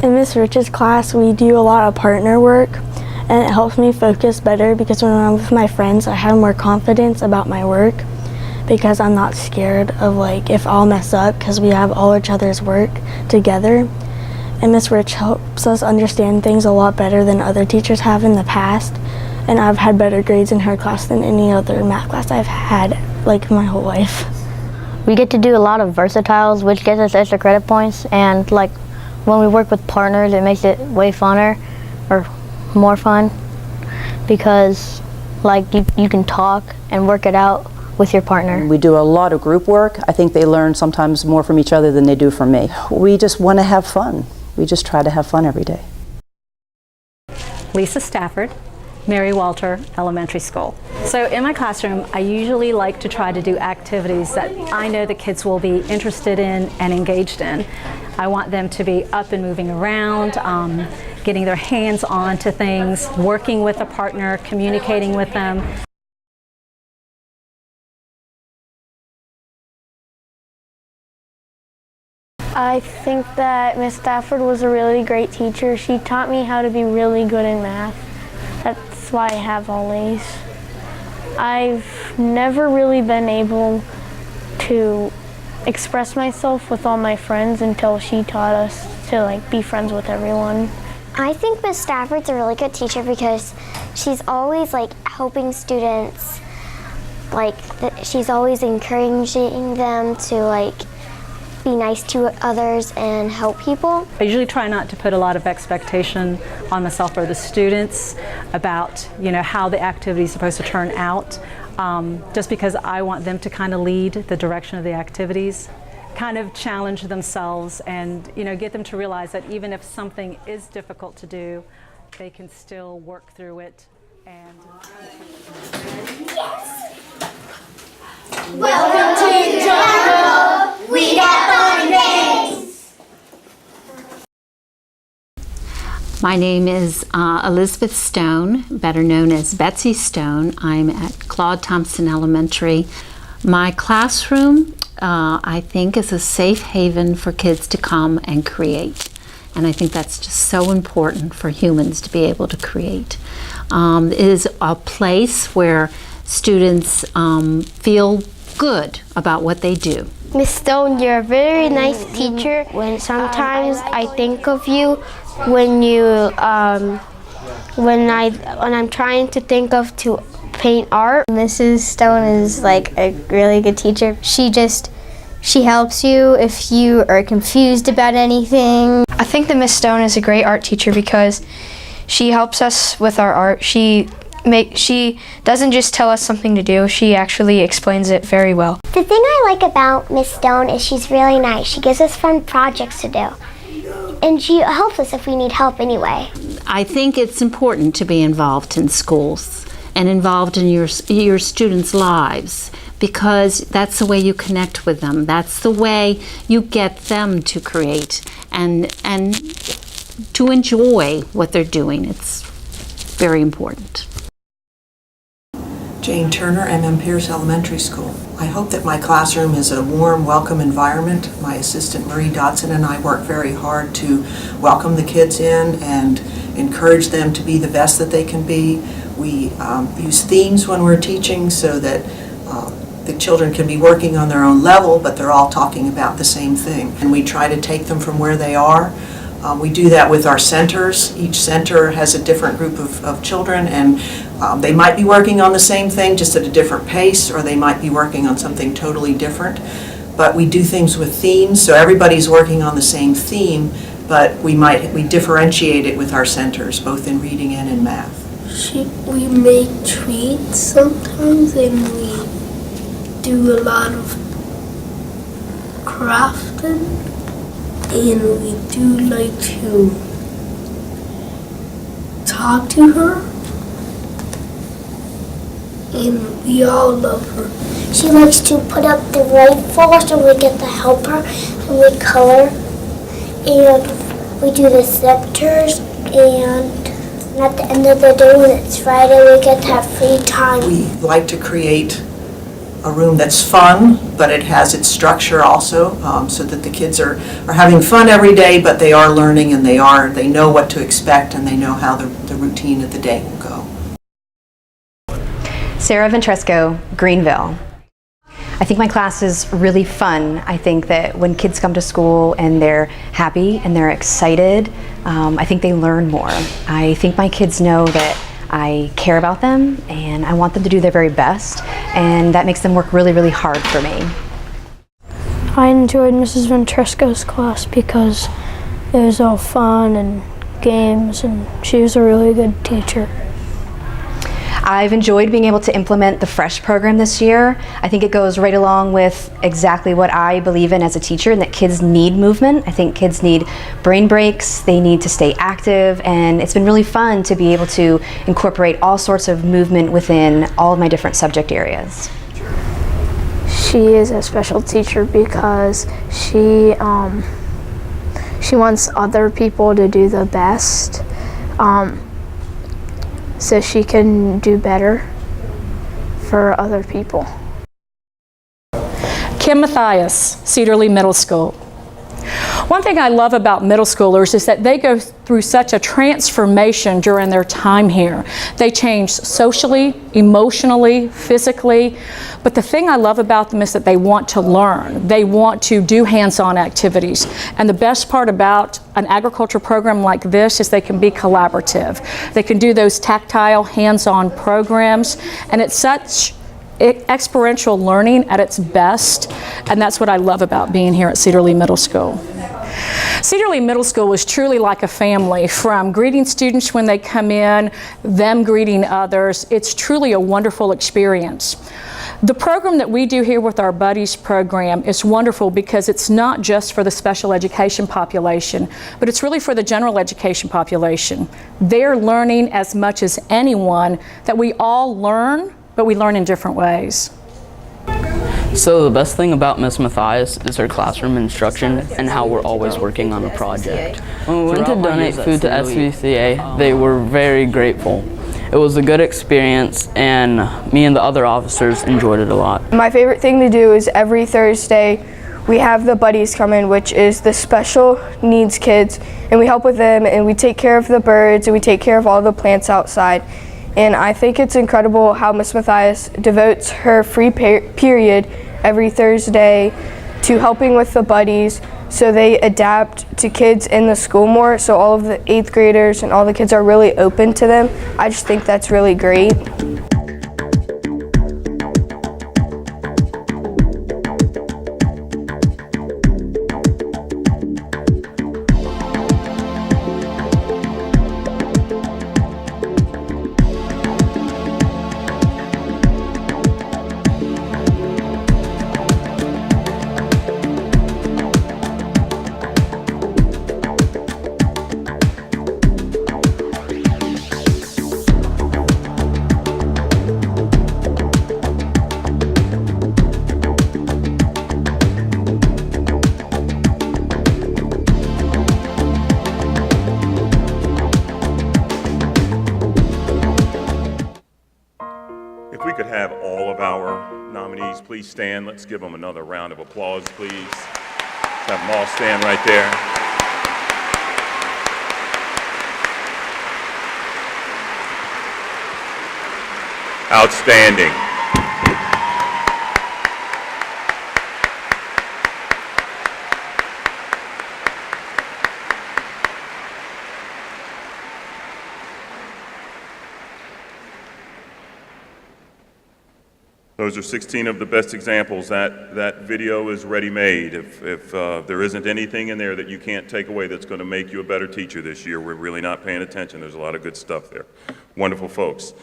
In Miss Rich's class, we do a lot of partner work, and it helps me focus better because when I'm with my friends, I have more confidence about my work because I'm not scared of if I'll mess up because we have all each other's work together. And Miss Rich helps us understand things a lot better than other teachers have in the past, and I've had better grades in her class than any other math class I've had my whole life. We get to do a lot of versatiles, which gets us extra credit points, and when we work with partners, it makes it way funner, or more fun, because you can talk and work it out with your partner. We do a lot of group work. I think they learn sometimes more from each other than they do from me. We just want to have fun. We just try to have fun every day. Lisa Stafford, Mary Walter Elementary School. So in my classroom, I usually like to try to do activities that I know the kids will be interested in and engaged in. I want them to be up and moving around, getting their hands on to things, working with a partner, communicating with them. I think that Miss Stafford was a really great teacher. She taught me how to be really good in math. That's why I have all A's. I've never really been able to express myself with all my friends until she taught us to be friends with everyone. I think Miss Stafford's a really good teacher because she's always helping students. She's always encouraging them to be nice to others and help people. I usually try not to put a lot of expectation on myself or the students about how the activity is supposed to turn out, just because I want them to kind of lead the direction of the activities, kind of challenge themselves, and get them to realize that even if something is difficult to do, they can still work through it. And yes. Welcome to the jungle. We got fun things. My name is Elizabeth Stone, better known as Betsy Stone. I'm at Claude Thompson Elementary. My classroom, I think, is a safe haven for kids to come and create. And I think that's just so important for humans to be able to create. It is a place where students feel good about what they do. Miss Stone, you're a very nice teacher. Sometimes I think of you when I'm trying to think of to paint art. Mrs. Stone is a really good teacher. She helps you if you are confused about anything. I think that Miss Stone is a great art teacher because she helps us with our art. She doesn't just tell us something to do, she actually explains it very well. The thing I like about Miss Stone is she's really nice. She gives us fun projects to do. And she helps us if we need help anyway. I think it's important to be involved in schools and involved in your students' lives, because that's the way you connect with them. That's the way you get them to create and to enjoy what they're doing. It's very important. Jane Turner, MM Pierce Elementary School. I hope that my classroom is a warm, welcome environment. My assistant Marie Dodson and I work very hard to welcome the kids in and encourage them to be the best that they can be. We use themes when we're teaching so that the children can be working on their own level, but they're all talking about the same thing. And we try to take them from where they are. We do that with our centers. Each center has a different group of children, and they might be working on the same thing just at a different pace, or they might be working on something totally different. But we do things with themes, so everybody's working on the same theme, but we differentiate it with our centers, both in reading and in math. We make treats sometimes, and we do a lot of crafting, and we do like to talk to her, and we all love her. She likes to put up the right for us, and we get to help her, and we color, and we do the scepters, and at the end of the day, when it's Friday, we get to have free time. We like to create a room that's fun, but it has its structure also, so that the kids are having fun every day, but they are learning, and they know what to expect, and they know how the routine of the day will go. Sarah Ventresco, Greenville. I think my class is really fun. I think that when kids come to school and they're happy and they're excited, I think they learn more. I think my kids know that I care about them and I want them to do their very best, and that makes them work really, really hard for me. I enjoyed Mrs. Ventresco's class because it was all fun and games, and she was a really good teacher. I've enjoyed being able to implement the FRESH program this year. I think it goes right along with exactly what I believe in as a teacher, and that kids need movement. I think kids need brain breaks, they need to stay active, and it's been really fun to be able to incorporate all sorts of movement within all of my different subject areas. She is a special teacher because she wants other people to do the best. So she can do better for other people. Kim Matthias, Cedarley Middle School. One thing I love about middle schoolers is that they go through such a transformation during their time here. They change socially, emotionally, physically, but the thing I love about them is that they want to learn. They want to do hands-on activities. And the best part about an agriculture program like this is they can be collaborative. They can do those tactile, hands-on programs, and it's such experiential learning at its best, and that's what I love about being here at Cedarley Middle School. Cedarley Middle School is truly like a family, from greeting students when they come in, them greeting others. It's truly a wonderful experience. The program that we do here with our Buddies program is wonderful because it's not just for the special education population, but it's really for the general education population. They're learning as much as anyone, that we all learn, but we learn in different ways. So the best thing about Miss Matthias is her classroom instruction and how we're always working on a project. When we went to donate food to SVCA, they were very grateful. It was a good experience, and me and the other officers enjoyed it a lot. My favorite thing to do is every Thursday we have the Buddies come in, which is the special needs kids, and we help with them, and we take care of the birds, and we take care of all the plants outside. And I think it's incredible how Miss Matthias devotes her free period every Thursday to helping with the Buddies, so they adapt to kids in the school more, so all of the 8th graders and all the kids are really open to them. I just think that's really great. have all of our nominees please stand? Let's give them another round of applause, please. Let's have them all stand right there. Outstanding. Those are 16 of the best examples. That video is ready-made. If there isn't anything in there that you can't take away that's going to make you a better teacher this year, we're really not paying attention. There's a lot of good stuff there. Wonderful folks.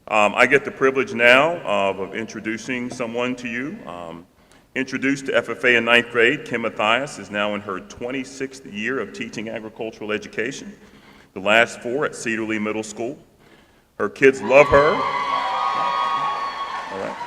I get the privilege now of introducing someone to you. Introduced to FFA in 9th grade, Kim Matthias is now in her 26th year of teaching agricultural education, the last 4 at Cedar Lee Middle School. Her kids love her. All right.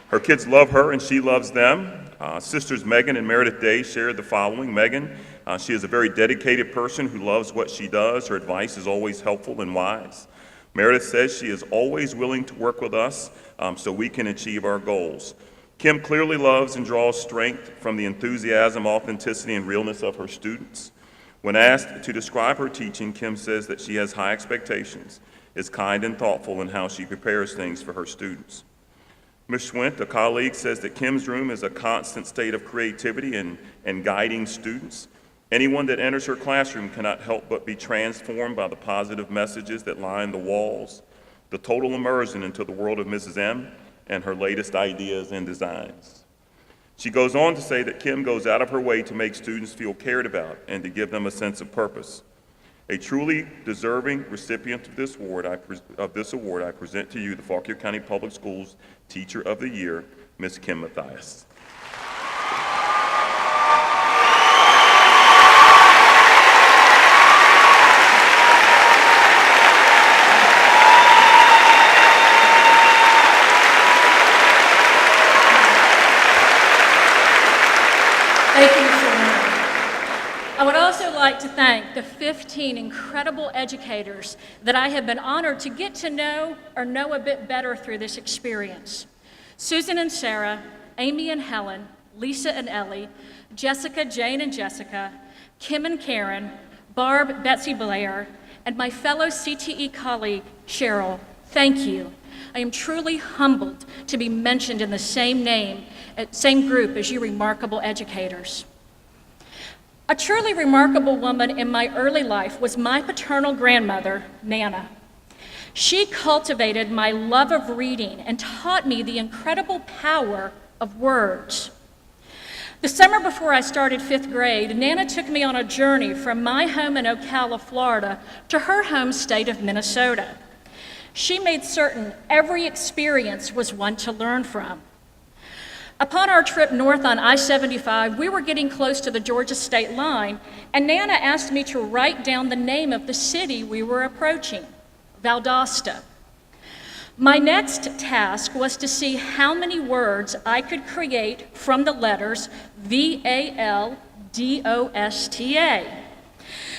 Her kids love her and she loves them. Sisters Megan and Meredith Day shared the following. Megan, she is a very dedicated person who loves what she does. Her advice is always helpful and wise. Meredith says she is always willing to work with us so we can achieve our goals. Kim clearly loves and draws strength from the enthusiasm, authenticity, and realness of her students. When asked to describe her teaching, Kim says that she has high expectations, is kind and thoughtful in how she prepares things for her students. Ms. Schwint, a colleague, says that Kim's room is a constant state of creativity and guiding students. Anyone that enters her classroom cannot help but be transformed by the positive messages that line the walls, the total immersion into the world of Mrs. M, and her latest ideas and designs. She goes on to say that Kim goes out of her way to make students feel cared about and to give them a sense of purpose. A truly deserving recipient of this award, I present to you the Fauquier County Public Schools Teacher of the Year, Ms. Kim Matthias. Thank you, Mr. Ryman. I would also like to thank the 15 incredible educators that I have been honored to get to know or know a bit better through this experience. Susan and Sarah, Amy and Helen, Lisa and Ellie, Jessica, Jane and Jessica, Kim and Karen, Barb, Betsy Blair, and my fellow CTE colleague, Cheryl, thank you. I am truly humbled to be mentioned in the same group as you remarkable educators. A truly remarkable woman in my early life was my paternal grandmother, Nana. She cultivated my love of reading and taught me the incredible power of words. The summer before I started 5th grade, Nana took me on a journey from my home in Ocala, Florida, to her home state of Minnesota. She made certain every experience was one to learn from. Upon our trip north on I-75, we were getting close to the Georgia state line, and Nana asked me to write down the name of the city we were approaching, Valdosta. My next task was to see how many words I could create from the letters V-A-L-D-O-S-T-A.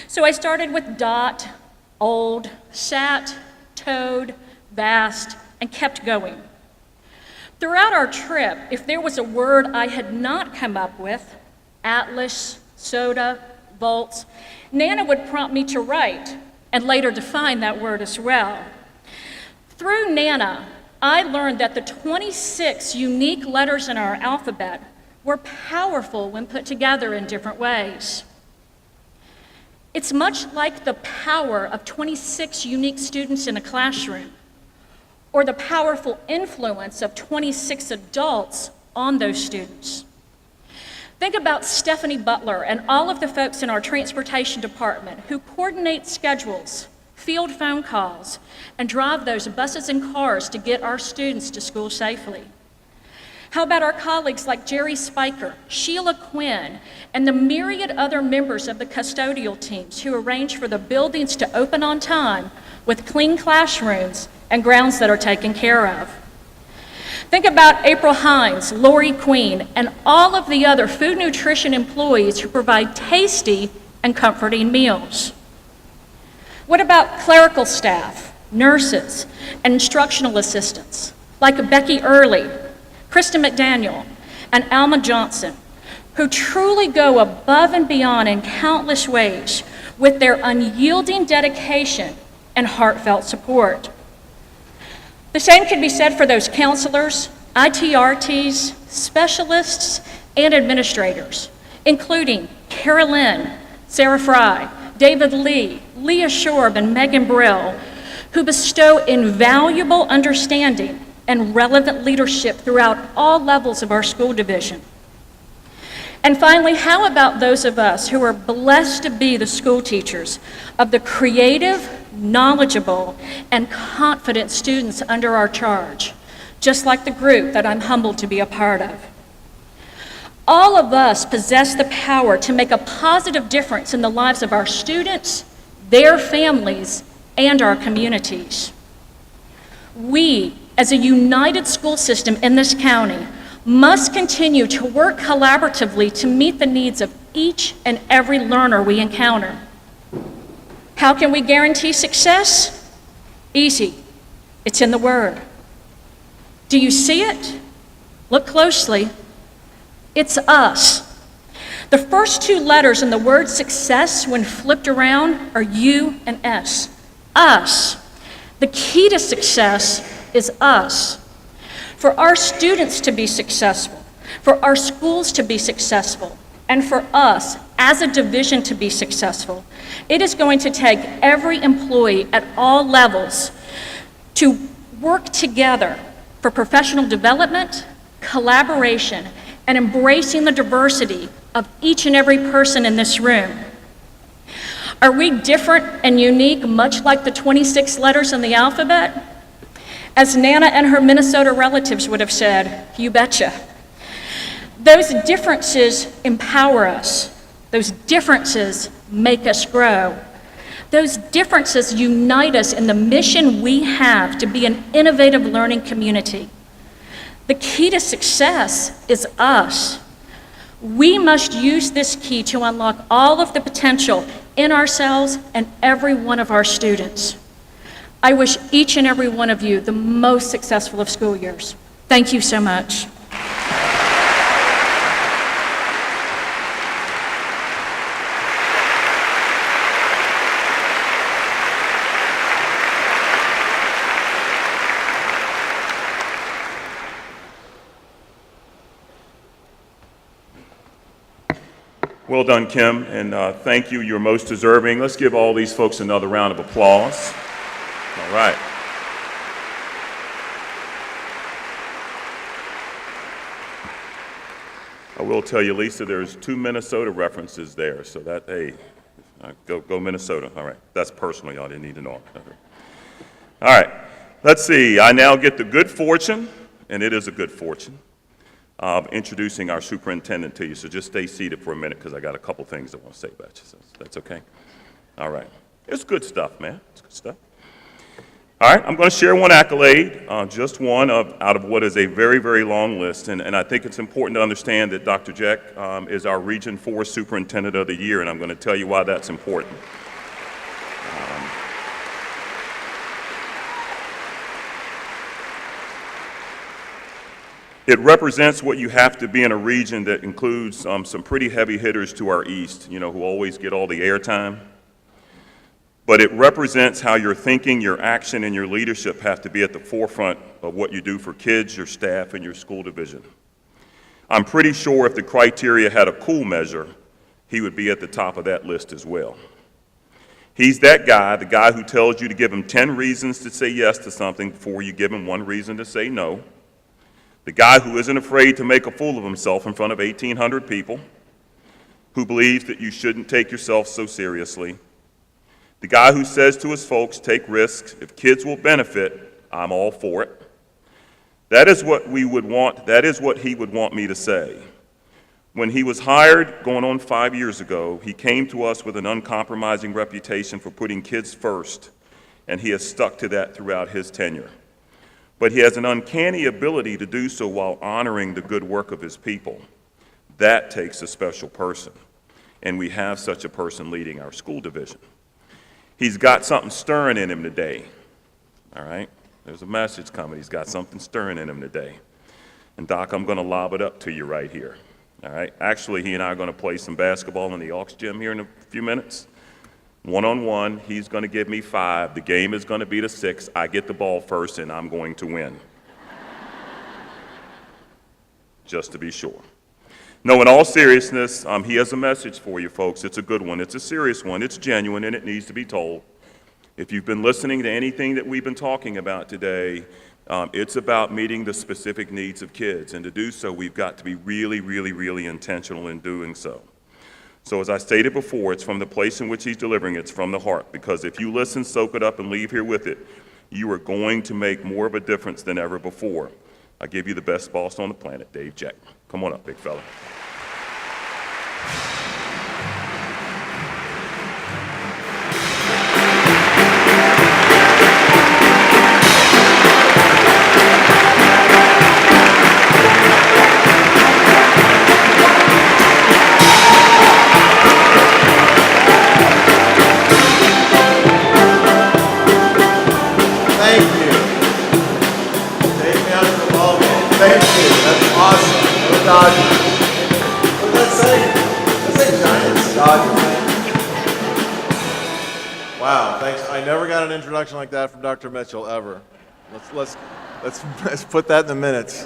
So I started with dot, old, sat, toad, vast, and kept going. Throughout our trip, if there was a word I had not come up with, atlas, soda, volts, Nana would prompt me to write and later define that word as well. Through Nana, I learned that the 26 unique letters in our alphabet were powerful when put together in different ways. It's much like the power of 26 unique students in a classroom, or the powerful influence of 26 adults on those students. Think about Stephanie Butler and all of the folks in our transportation department who coordinate schedules, field phone calls, and drive those buses and cars to get our students to school safely. How about our colleagues like Jerry Spiker, Sheila Quinn, and the myriad other members of the custodial teams who arrange for the buildings to open on time with clean classrooms and grounds that are taken care of. Think about April Hines, Lori Queen, and all of the other food nutrition employees who provide tasty and comforting meals. What about clerical staff, nurses, and instructional assistants? like Becky Early, Kristen McDaniel, and Alma Johnson, who truly go above and beyond in countless ways with their unyielding dedication and heartfelt support. The same can be said for those counselors, ITRTs, specialists, and administrators, including Carolyn, Sarah Fry, David Lee, Leah Shorb, and Megan Brill, who bestow invaluable understanding and relevant leadership throughout all levels of our school division. And finally, how about those of us who are blessed to be the school teachers of the creative, knowledgeable, and confident students under our charge, just like the group that I'm humbled to be a part of. All of us possess the power to make a positive difference in the lives of our students, their families, and our communities. We, as a united school system in this county, must continue to work collaboratively to meet the needs of each and every learner we encounter. How can we guarantee success? Easy. It's in the Word. Do you see it? Look closely. It's us. The first two letters in the word success, when flipped around, are U and S. Us. The key to success is us. For our students to be successful, for our schools to be successful, and for us as a division to be successful, it is going to take every employee at all levels to work together for professional development, collaboration, and embracing the diversity of each and every person in this room. Are we different and unique, much like the 26 letters in the alphabet? As Nana and her Minnesota relatives would have said, you betcha. Those differences empower us. Those differences make us grow. Those differences unite us in the mission we have to be an innovative learning community. The key to success is us. We must use this key to unlock all of the potential in ourselves and every one of our students. I wish each and every one of you the most successful of school years. Thank you so much. Well done, Kim, and thank you. You're most deserving. Let's give all these folks another round of applause. All right. I will tell you, Lisa, there's 2 Minnesota references there, so that, hey, go Minnesota. All right, that's personal, y'all didn't need to know. All right, let's see. I now get the good fortune, and it is a good fortune, of introducing our superintendent to you. So just stay seated for a minute because I got a couple things I want to say about you. So that's okay? All right. It's good stuff, man. It's good stuff. All right, I'm going to share one accolade, just one out of what is a very, very long list. And I think it's important to understand that Dr. Jeck is our Region 4 Superintendent of the Year, and I'm going to tell you why that's important. It represents what you have to be in a region that includes some pretty heavy hitters to our east, you know, who always get all the airtime. But it represents how your thinking, your action, and your leadership have to be at the forefront of what you do for kids, your staff, and your school division. I'm pretty sure if the criteria had a cool measure, he would be at the top of that list as well. He's that guy, the guy who tells you to give him 10 reasons to say yes to something before you give him 1 reason to say no. The guy who isn't afraid to make a fool of himself in front of 1,800 people, who believes that you shouldn't take yourself so seriously. The guy who says to his folks, take risks. If kids will benefit, I'm all for it. That is what we would want. That is what he would want me to say. When he was hired, going on 5 years ago, he came to us with an uncompromising reputation for putting kids first, and he has stuck to that throughout his tenure. But he has an uncanny ability to do so while honoring the good work of his people. That takes a special person, and we have such a person leading our school division. He's got something stirring in him today, all right? There's a message coming. He's got something stirring in him today. And Doc, I'm going to lob it up to you right here. All right? Actually, he and I are going to play some basketball in the Aux gym here in a few minutes. One-on-one, he's going to give me 5. The game is going to be to 6. I get the ball first, and I'm going to win. Just to be sure. No, in all seriousness, he has a message for you folks. It's a good one. It's a serious one. It's genuine, and it needs to be told. If you've been listening to anything that we've been talking about today, it's about meeting the specific needs of kids. And to do so, we've got to be really, really, really intentional in doing so. So as I stated before, it's from the place in which he's delivering it. It's from the heart. Because if you listen, soak it up, and leave here with it, you are going to make more of a difference than ever before. I give you the best boss on the planet, Dave Jeck. Come on up, big fella. Wow, thanks. I never got an introduction like that from Dr. Mitchell ever. Let's put that in the minutes.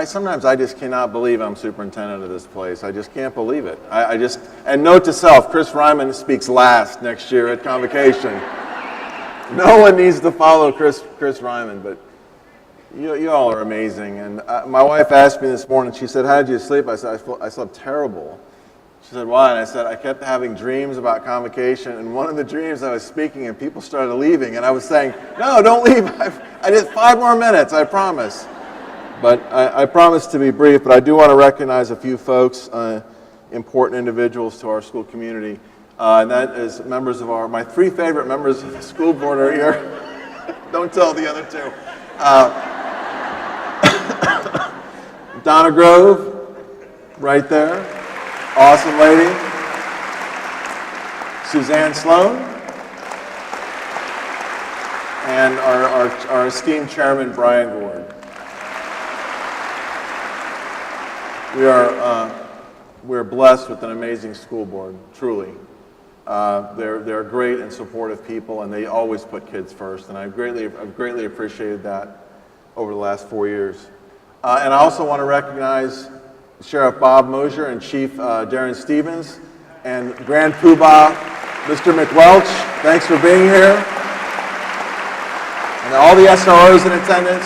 Sometimes I just cannot believe I'm superintendent of this place. I just can't believe it. And note to self, Chris Ryman speaks last next year at Convocation. No one needs to follow Chris Ryman, but you all are amazing. And my wife asked me this morning, she said, how did you sleep? I said, I slept terrible. She said, why? And I said, I kept having dreams about Convocation, and one of the dreams I was speaking and people started leaving, and I was saying, no, don't leave. I did 5 more minutes, I promise. But I promise to be brief, but I do want to recognize a few folks, important individuals to our school community. And that is members of my 3 favorite members of the school board are here. Don't tell the other 2. Donna Grove, right there. Awesome lady. Suzanne Sloan. And our esteemed chairman, Brian Gord. We're blessed with an amazing school board, truly. They're great and supportive people, and they always put kids first, and I've greatly appreciated that over the last 4 years. And I also want to recognize Sheriff Bob Mosier and Chief Darren Stevens and Grand Poobah, Mr. McWelch. Thanks for being here. And all the SROs in attendance.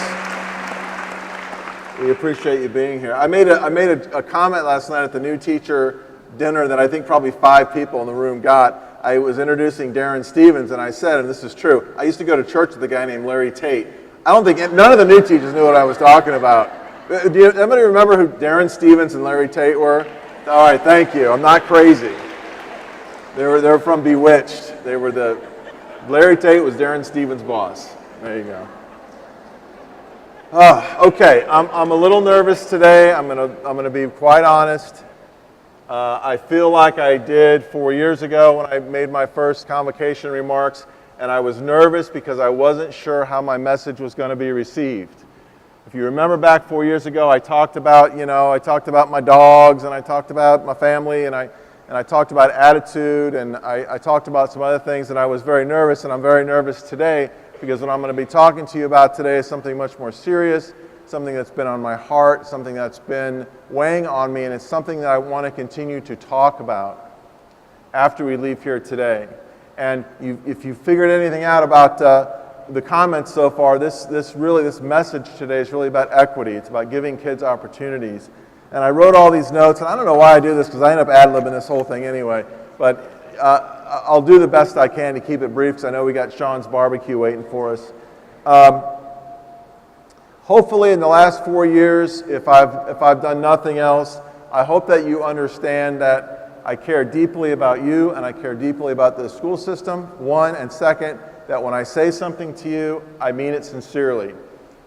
We appreciate you being here. I made a comment last night at the new teacher dinner that I think probably 5 people in the room got. I was introducing Darren Stevens, and I said, and this is true, I used to go to church with a guy named Larry Tate. I don't think none of the new teachers knew what I was talking about. Do anybody remember who Darren Stevens and Larry Tate were? All right, thank you. I'm not crazy. They were from Bewitched. Larry Tate was Darren Stevens' boss. There you go. Okay, I'm a little nervous today. I'm gonna be quite honest. I feel like I did 4 years ago when I made my first convocation remarks, and I was nervous because I wasn't sure how my message was going to be received. If you remember back 4 years ago, I talked about my dogs, and I talked about my family, and I talked about attitude, and I talked about some other things, and I was very nervous, and I'm very nervous today because what I'm going to be talking to you about today is something much more serious, something that's been on my heart, something that's been weighing on me, and it's something that I want to continue to talk about after we leave here today. And if you figured anything out about the comments so far, this message today is really about equity. It's about giving kids opportunities. And I wrote all these notes, and I don't know why I do this because I end up ad-libbing this whole thing anyway, but I'll do the best I can to keep it brief because I know we got Sean's barbecue waiting for us. Hopefully in the last 4 years, if I've done nothing else, I hope that you understand that I care deeply about you and I care deeply about the school system, one, and second, that when I say something to you, I mean it sincerely.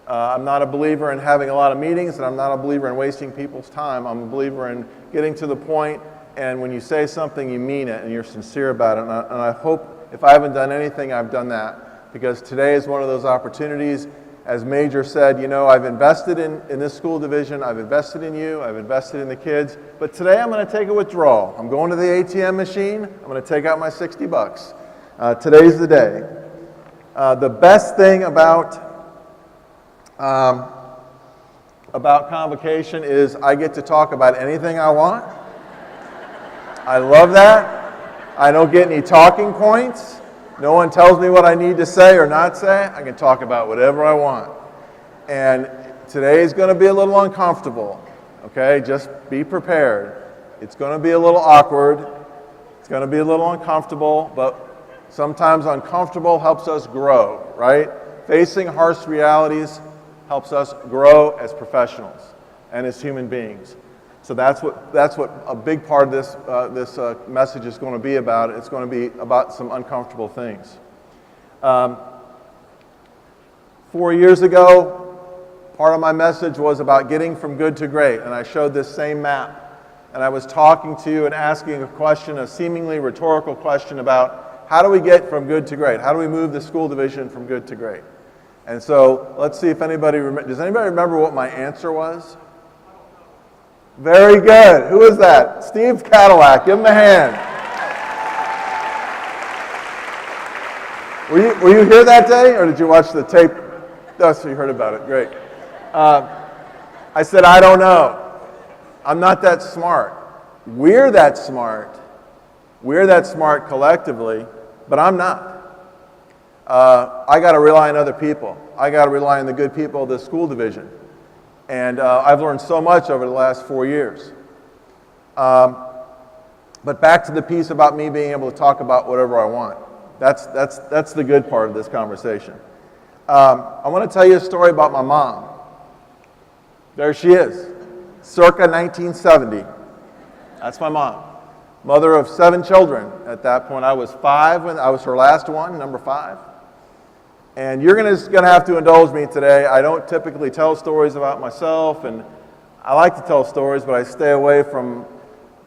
I'm not a believer in having a lot of meetings, and I'm not a believer in wasting people's time. I'm a believer in getting to the point and when you say something, you mean it, and you're sincere about it. And I hope, if I haven't done anything, I've done that, because today is one of those opportunities. As Major said, you know, I've invested in this school division, I've invested in you, I've invested in the kids, but today I'm going to take a withdrawal. I'm going to the ATM machine, I'm going to take out my 60 bucks. Today's the day. The best thing about Convocation is I get to talk about anything I want. I love that. I don't get any talking points. No one tells me what I need to say or not say. I can talk about whatever I want. And today is going to be a little uncomfortable, okay? Just be prepared. It's going to be a little awkward. It's going to be a little uncomfortable, but sometimes uncomfortable helps us grow, right? Facing harsh realities helps us grow as professionals and as human beings. So that's what a big part of this message is going to be about. It's going to be about some uncomfortable things. 4 years ago, part of my message was about getting from good to great, and I showed this same map. And I was talking to you and asking a question, a seemingly rhetorical question about how do we get from good to great? How do we move the school division from good to great? And so let's see if anybody does anybody remember what my answer was? Very good. Who is that? Steve Cadillac. Give him a hand. Were you here that day, or did you watch the tape? Oh, so you heard about it. Great. I said, I don't know. I'm not that smart. We're that smart. We're that smart collectively, but I'm not. I got to rely on other people. I got to rely on the good people of the school division. And I've learned so much over the last 4 years. But back to the piece about me being able to talk about whatever I want. That's the good part of this conversation. I want to tell you a story about my mom. There she is, circa 1970. That's my mom. Mother of 7 children. At that point, I was 5 when I was her last one, number 5. And you're just going to have to indulge me today. I don't typically tell stories about myself, and I like to tell stories, but I stay away from,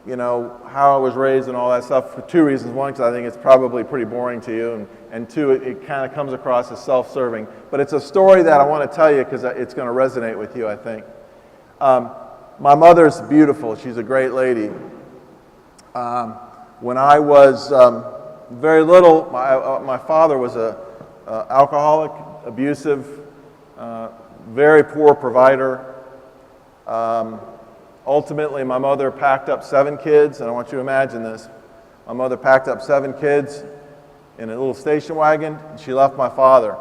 you know, how I was raised and all that stuff for 2 reasons. One, because I think it's probably pretty boring to you, and 2, it kind of comes across as self-serving. But it's a story that I want to tell you because it's going to resonate with you, I think. My mother's beautiful. She's a great lady. When I was very little, my father was alcoholic, abusive, very poor provider. Ultimately, my mother packed up 7 kids, and I want you to imagine this. My mother packed up 7 kids in a little station wagon, and she left my father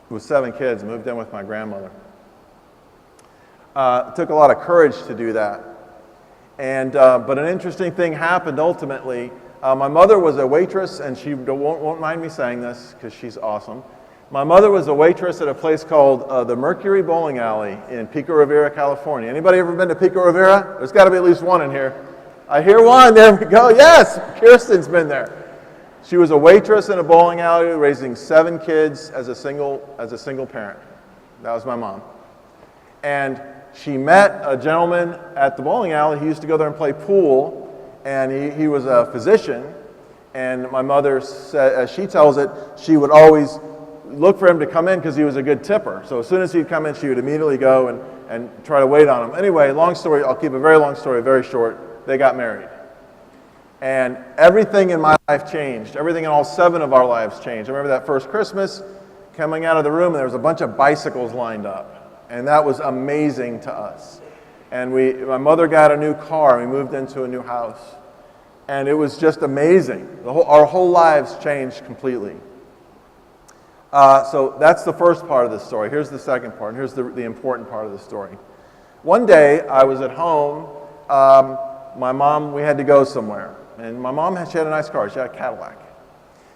with 7 kids and moved in with my grandmother. It took a lot of courage to do that. But an interesting thing happened ultimately. My mother was a waitress, and she won't mind me saying this because she's awesome. My mother was a waitress at a place called the Mercury Bowling Alley in Pico Rivera, California. Anybody ever been to Pico Rivera? There's got to be at least one in here. I hear one. There we go. Yes, Kirsten's been there. She was a waitress in a bowling alley, raising 7 kids as a single parent. That was my mom. And she met a gentleman at the bowling alley. He used to go there and play pool. And he was a physician, and my mother said, as she tells it, she would always look for him to come in because he was a good tipper. So as soon as he'd come in, she would immediately go and try to wait on him. Anyway, long story, I'll keep a very long story very short. They got married. And everything in my life changed. Everything in all 7 of our lives changed. I remember that first Christmas, coming out of the room, and there was a bunch of bicycles lined up. And that was amazing to us. And my mother got a new car, and we moved into a new house. And it was just amazing. Our whole lives changed completely. So that's the first part of the story. Here's the second part, and here's the important part of the story. One day, I was at home. My mom, we had to go somewhere. And my mom, she had a nice car. She had a Cadillac.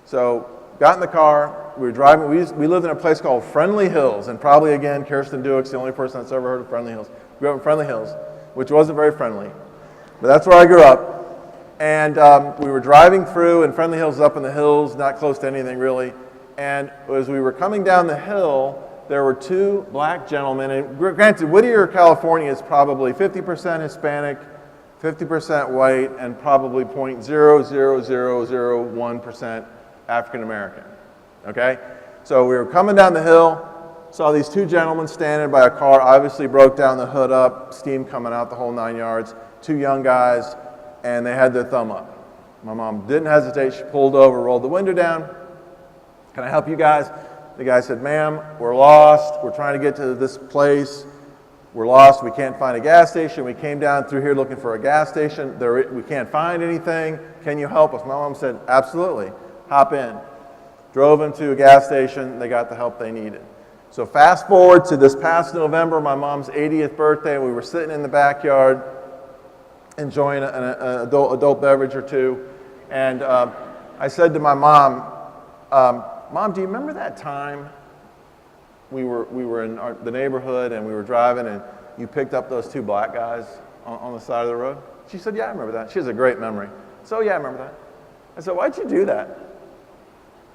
So got in the car. We were driving. We lived in a place called Friendly Hills. And probably, again, Kirsten Duick's the only person that's ever heard of Friendly Hills. We grew up in Friendly Hills, which wasn't very friendly. But that's where I grew up. And we were driving through, and Friendly Hills is up in the hills, not close to anything really. And as we were coming down the hill, there were 2 black gentlemen. And granted, Whittier, California is probably 50% Hispanic, 50% white, and probably 0.00001% African American, okay? So we were coming down the hill, saw these two gentlemen standing by a car, obviously broke down the hood up, steam coming out the whole 9 yards, two young guys, and they had their thumb up. My mom didn't hesitate, she pulled over, rolled the window down. Can I help you guys? The guy said, ma'am, we're lost, we're trying to get to this place, we're lost, we can't find a gas station, we came down through here looking for a gas station, we can't find anything, can you help us? My mom said, absolutely, hop in. Drove them to a gas station, they got the help they needed. So fast forward to this past November, my mom's 80th birthday, we were sitting in the backyard enjoying an adult beverage or two, and I said to my mom, Mom, do you remember that time we were in the neighborhood and we were driving and you picked up those two black guys on the side of the road? She said, yeah, I remember that. She has a great memory. So yeah, I remember that. I said, why'd you do that?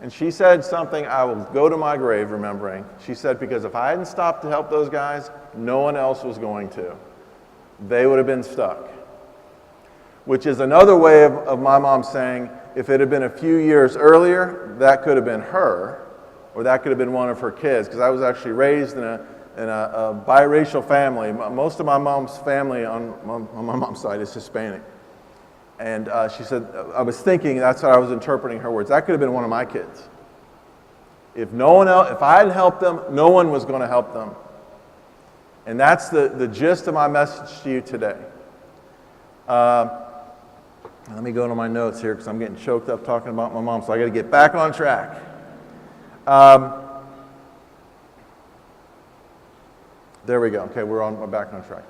And she said something I will go to my grave remembering. She said, because if I hadn't stopped to help those guys, no one else was going to. They would have been stuck. Which is another way of my mom saying, if it had been a few years earlier, that could have been her, or that could have been one of her kids, because I was actually raised in a biracial family. Most of my mom's family on my mom's side is Hispanic. And she said, I was thinking, that's how I was interpreting her words, that could have been one of my kids. If no one else, if I hadn't helped them, no one was going to help them. And that's the gist of my message to you today. Let me go to my notes here because I'm getting choked up talking about my mom, so I got to get back on track. There we go. Okay, we're back on track.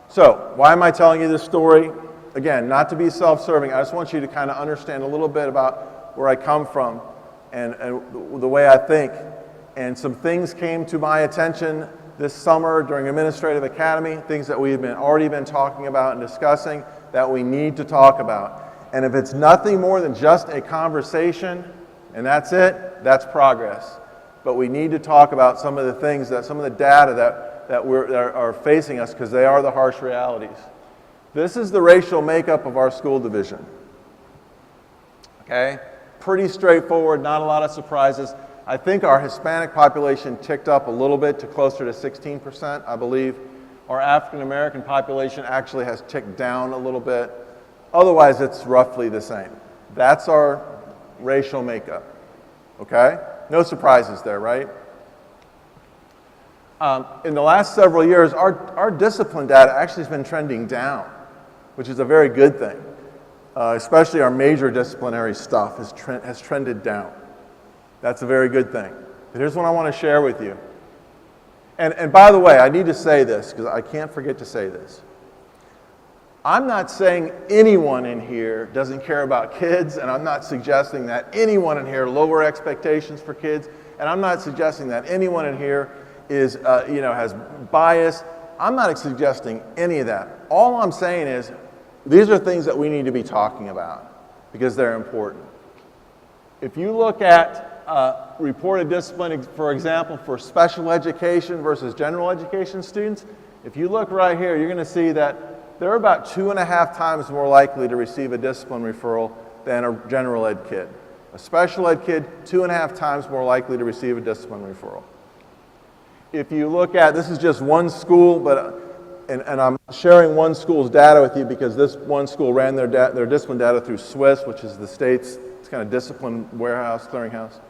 So, why am I telling you this story? Again, not to be self-serving. I just want you to kind of understand a little bit about where I come from and the way I think. And some things came to my attention this summer during Administrative Academy, things that we've already been talking about and discussing that we need to talk about. And if it's nothing more than just a conversation, and that's it, that's progress. But we need to talk about some of the things, some of the data that are facing us, because they are the harsh realities. This is the racial makeup of our school division. Okay? Pretty straightforward, not a lot of surprises. I think our Hispanic population ticked up a little bit to closer to 16%, I believe. Our African American population actually has ticked down a little bit. Otherwise, it's roughly the same. That's our racial makeup. Okay? No surprises there, right? In the last several years, our discipline data actually has been trending down, which is a very good thing. Especially our major disciplinary stuff has trended down. That's a very good thing. But here's what I want to share with you. And by the way, I need to say this, because I can't forget to say this. I'm not saying anyone in here doesn't care about kids, and I'm not suggesting that anyone in here lower expectations for kids, and I'm not suggesting that anyone in here is, has bias. I'm not suggesting any of that. All I'm saying is these are things that we need to be talking about because they're important. If you look at reported discipline, for example, for special education versus general education students, if you look right here, you're going to see that they're about 2.5 times more likely to receive a discipline referral than a general ed kid. A special ed kid, 2.5 times more likely to receive a discipline referral. If you look at, this is just one school, but and I'm sharing one school's data with you because this one school ran their discipline data through SWIS, which is the state's kind of discipline warehouse, clearinghouse.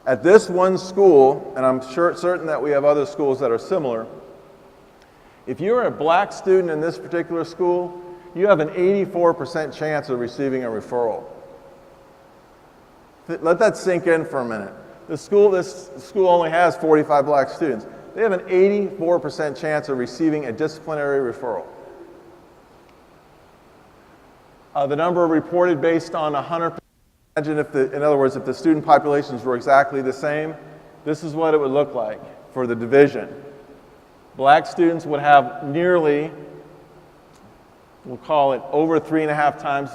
At this one school, and I'm certain that we have other schools that are similar, if you're a black student in this particular school, you have an 84% chance of receiving a referral. Let that sink in for a minute. This school only has 45 black students. They have an 84% chance of receiving a disciplinary referral. The number reported based on 100%. Imagine in other words, if the student populations were exactly the same, this is what it would look like for the division. Black students would have nearly, we'll call it over 3.5 times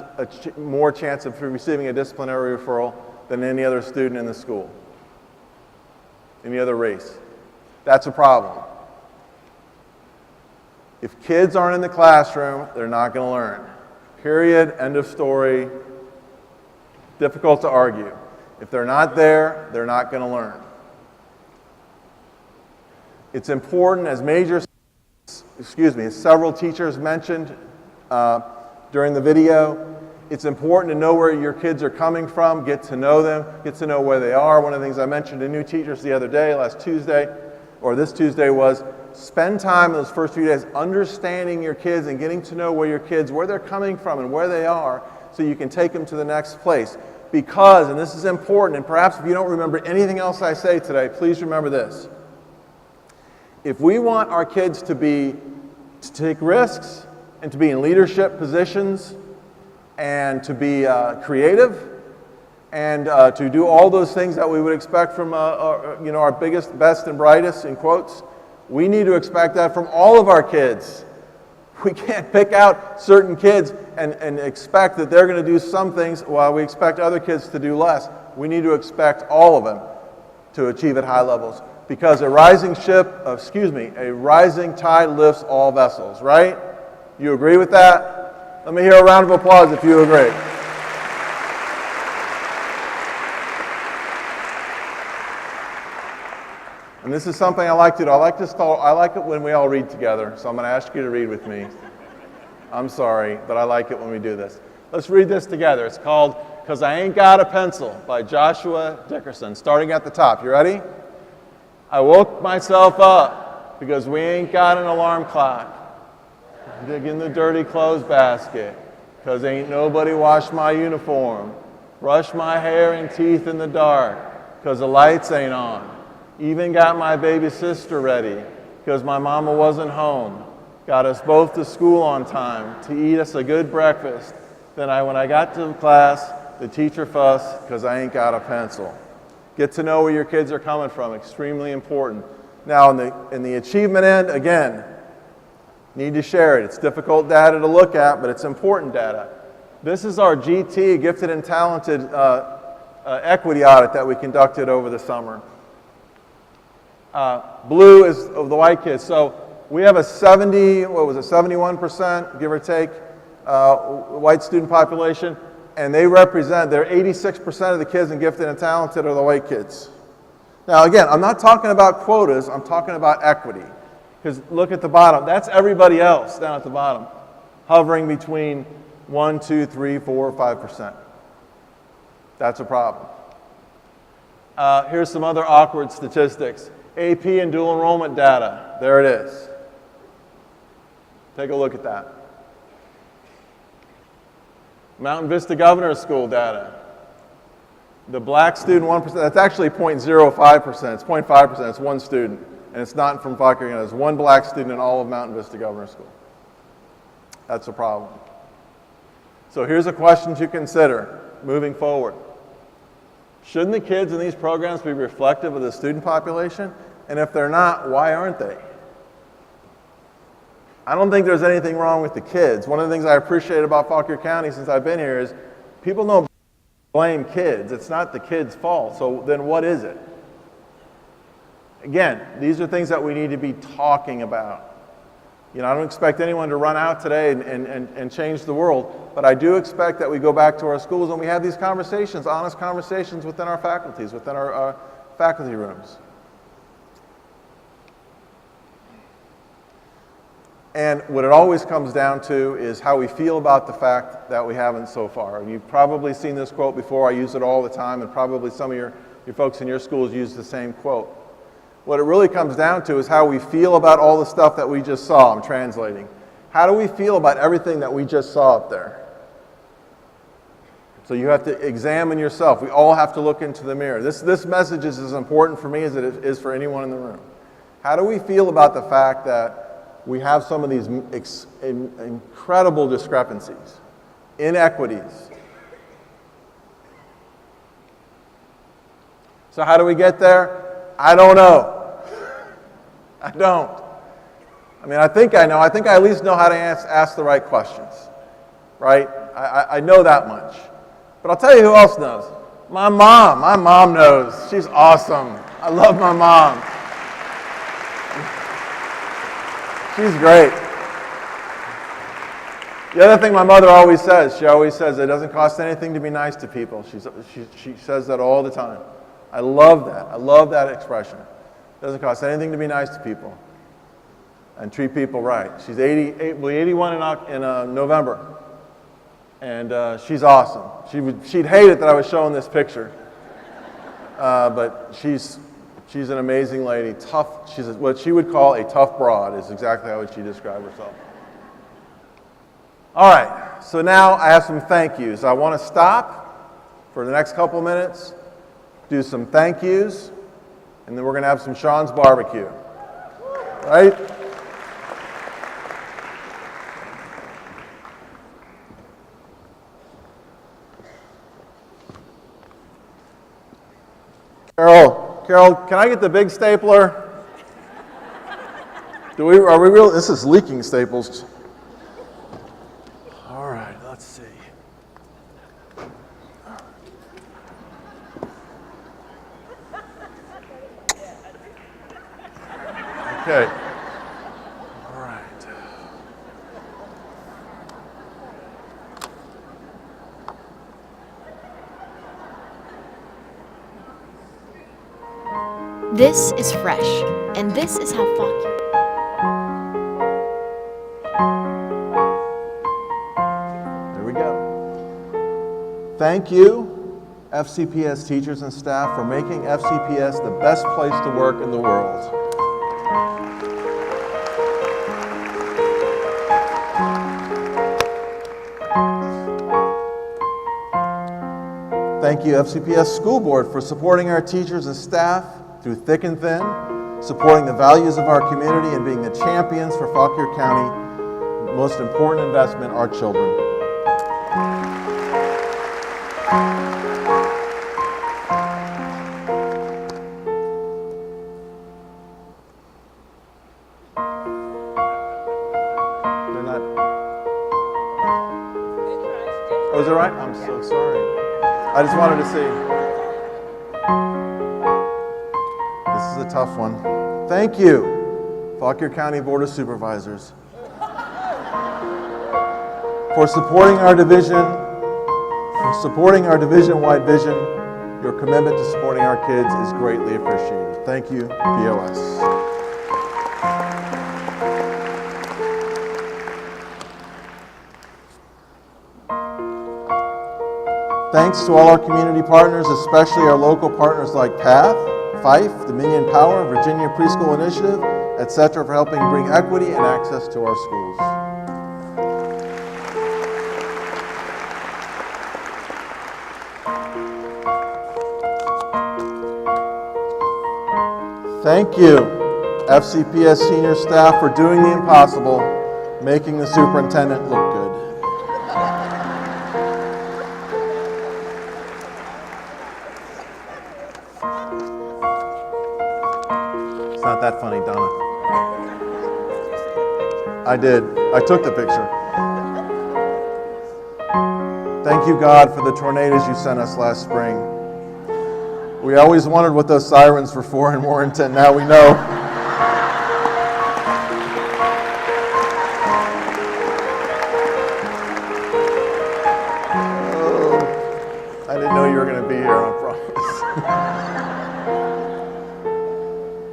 more chance of receiving a disciplinary referral than any other student in the school, any other race. That's a problem. If kids aren't in the classroom, they're not going to learn. Period, end of story. Difficult to argue. If they're not there, they're not going to learn. It's important, as several teachers mentioned during the video, it's important to know where your kids are coming from, get to know them, get to know where they are. One of the things I mentioned to new teachers the other day, last Tuesday, or this Tuesday, was spend time in those first few days understanding your kids and getting to know where they're coming from and where they are, so you can take them to the next place. Because, and this is important, and perhaps if you don't remember anything else I say today, please remember this. If we want our kids to take risks and to be in leadership positions and to be creative and to do all those things that we would expect from our biggest, best, and brightest, in quotes, we need to expect that from all of our kids. We can't pick out certain kids and expect that they're going to do some things while we expect other kids to do less. We need to expect all of them to achieve at high levels, because a rising tide lifts all vessels, right? You agree with that? Let me hear a round of applause if you agree. And this is something I like to do. I like it when we all read together, so I'm going to ask you to read with me. I'm sorry, but I like it when we do this. Let's read this together. It's called "'Cause I Ain't Got a Pencil" by Joshua Dickerson, starting at the top. You ready? I woke myself up because we ain't got an alarm clock. Dig in the dirty clothes basket, 'cause ain't nobody washed my uniform. Brush my hair and teeth in the dark, 'cause the lights ain't on. Even got my baby sister ready, 'cause my mama wasn't home. Got us both to school on time to eat us a good breakfast. Then when I got to class, the teacher fussed 'cause I ain't got a pencil. Get to know where your kids are coming from, extremely important. Now, in the achievement end, again, need to share it. It's difficult data to look at, but it's important data. This is our GT, Gifted and Talented Equity Audit that we conducted over the summer. Blue is of the white kids. So we have a 71%, give or take, white student population, and they're 86% of the kids in Gifted and Talented are the white kids. Now again, I'm not talking about quotas, I'm talking about equity. Because look at the bottom, that's everybody else down at the bottom, hovering between 1, 2, 3, 4, 5%. That's a problem. Here's some other awkward statistics. AP and dual enrollment data, there it is. Take a look at that. Mountain Vista Governor's School data. The black student, 1%, that's actually 0.05%, it's 0.5%, it's one student. And it's not from Fauquier, there's one black student in all of Mountain Vista Governor's School. That's a problem. So here's a question to consider moving forward. Shouldn't the kids in these programs be reflective of the student population? And if they're not, why aren't they? I don't think there's anything wrong with the kids. One of the things I appreciate about Fauquier County since I've been here is people don't blame kids. It's not the kids' fault. So then what is it? Again, these are things that we need to be talking about. You know, I don't expect anyone to run out today and change the world, but I do expect that we go back to our schools and we have these conversations, honest conversations within our faculties, within our faculty rooms. And what it always comes down to is how we feel about the fact that we haven't so far. You've probably seen this quote before. I use it all the time, and probably some of your folks in your schools use the same quote. What it really comes down to is how we feel about all the stuff that we just saw. I'm translating. How do we feel about everything that we just saw up there? So you have to examine yourself. We all have to look into the mirror. This message is as important for me as it is for anyone in the room. How do we feel about the fact that we have some of these incredible discrepancies, inequities? So how do we get there? I don't know. I don't. I mean, I think I know. I think I at least know how to ask the right questions, right? I know that much. But I'll tell you who else knows. My mom. My mom knows. She's awesome. I love my mom. She's great. The other thing my mother always says, she always says, it doesn't cost anything to be nice to people. She says that all the time. I love that. I love that expression. It doesn't cost anything to be nice to people and treat people right. She's 81 in November, and she's awesome. She'd hate it that I was showing this picture, but she's an amazing lady. Tough. She's what she would call a tough broad is exactly how she described herself. All right, so now I have some thank yous. I want to stop for the next couple minutes, do some thank yous, and then we're going to have some Sean's barbecue. Right? Carol, can I get the big stapler? Are we real? This is leaking staples. All right, let's see. Okay. All right. This is fresh, and this is how Fauquier. There we go. Thank you, FCPS teachers and staff, for making FCPS the best place to work in the world. Thank you, FCPS School Board, for supporting our teachers and staff through thick and thin, supporting the values of our community, and being the champions for Fauquier County, most important investment, our children. They're not. Oh, is it right? I'm so sorry. I just wanted to see. This is a tough one. Thank you, Fauquier County Board of Supervisors, for supporting our division-wide vision. Your commitment to supporting our kids is greatly appreciated. Thank you, BOS. Thanks to all our community partners, especially our local partners like PATH, Fife, Dominion Power, Virginia Preschool Initiative, etc., for helping bring equity and access to our schools. Thank you, FCPS senior staff, for doing the impossible, making the superintendent look good. It's not that funny, Donna. I did. I took the picture. Thank you, God, for the tornadoes you sent us last spring. We always wondered what those sirens were for in Warrenton. Now we know. Oh, I didn't know you were going to be here, I promise.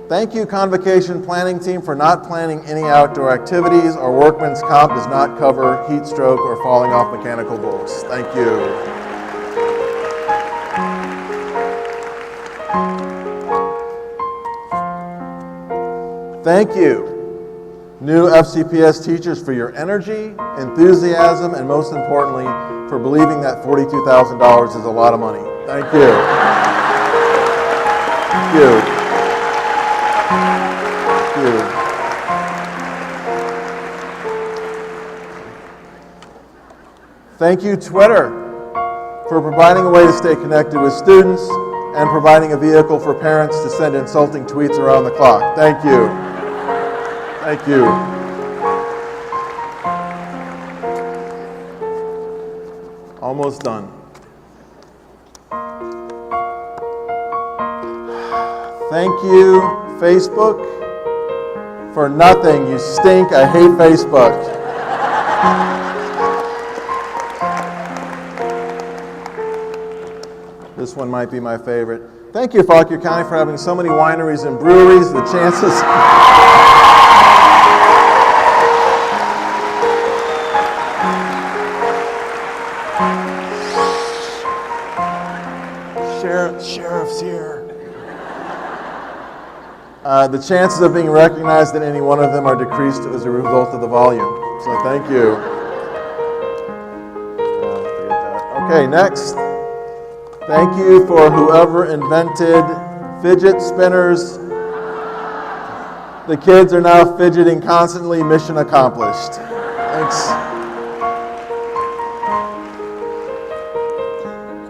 Thank you, Convocation Planning Team, for not planning any outdoor activities. Our workman's comp does not cover heat stroke or falling off mechanical bolts. Thank you. Thank you, new FCPS teachers, for your energy, enthusiasm, and most importantly, for believing that $42,000 is a lot of money. Thank you. Thank you. Thank you, Twitter, for providing a way to stay connected with students and providing a vehicle for parents to send insulting tweets around the clock. Thank you. Thank you. Almost done. Thank you, Facebook, for nothing. You stink. I hate Facebook. This one might be my favorite. Thank you, Fauquier County, for having so many wineries and breweries. The chances... Sheriff's here. The chances of being recognized in any one of them are decreased as a result of the volume. So thank you. Okay, next. Thank you for whoever invented fidget spinners. The kids are now fidgeting constantly. Mission accomplished. Thanks.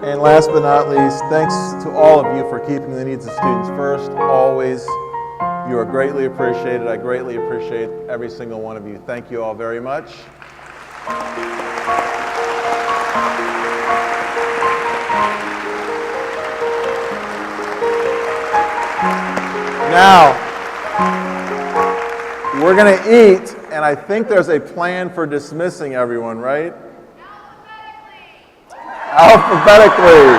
And last but not least, thanks to all of you for keeping the needs of students first, always. You are greatly appreciated. I greatly appreciate every single one of you. Thank you all very much. Now, we're going to eat, and I think there's a plan for dismissing everyone, right? Alphabetically.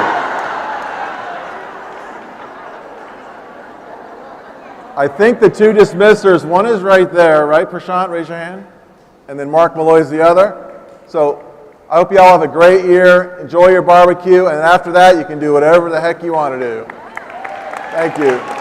I think the two dismissers, one is right there, right, Prashant? Raise your hand. And then Mark Malloy's the other. So I hope you all have a great year. Enjoy your barbecue. And after that, you can do whatever the heck you want to do. Thank you.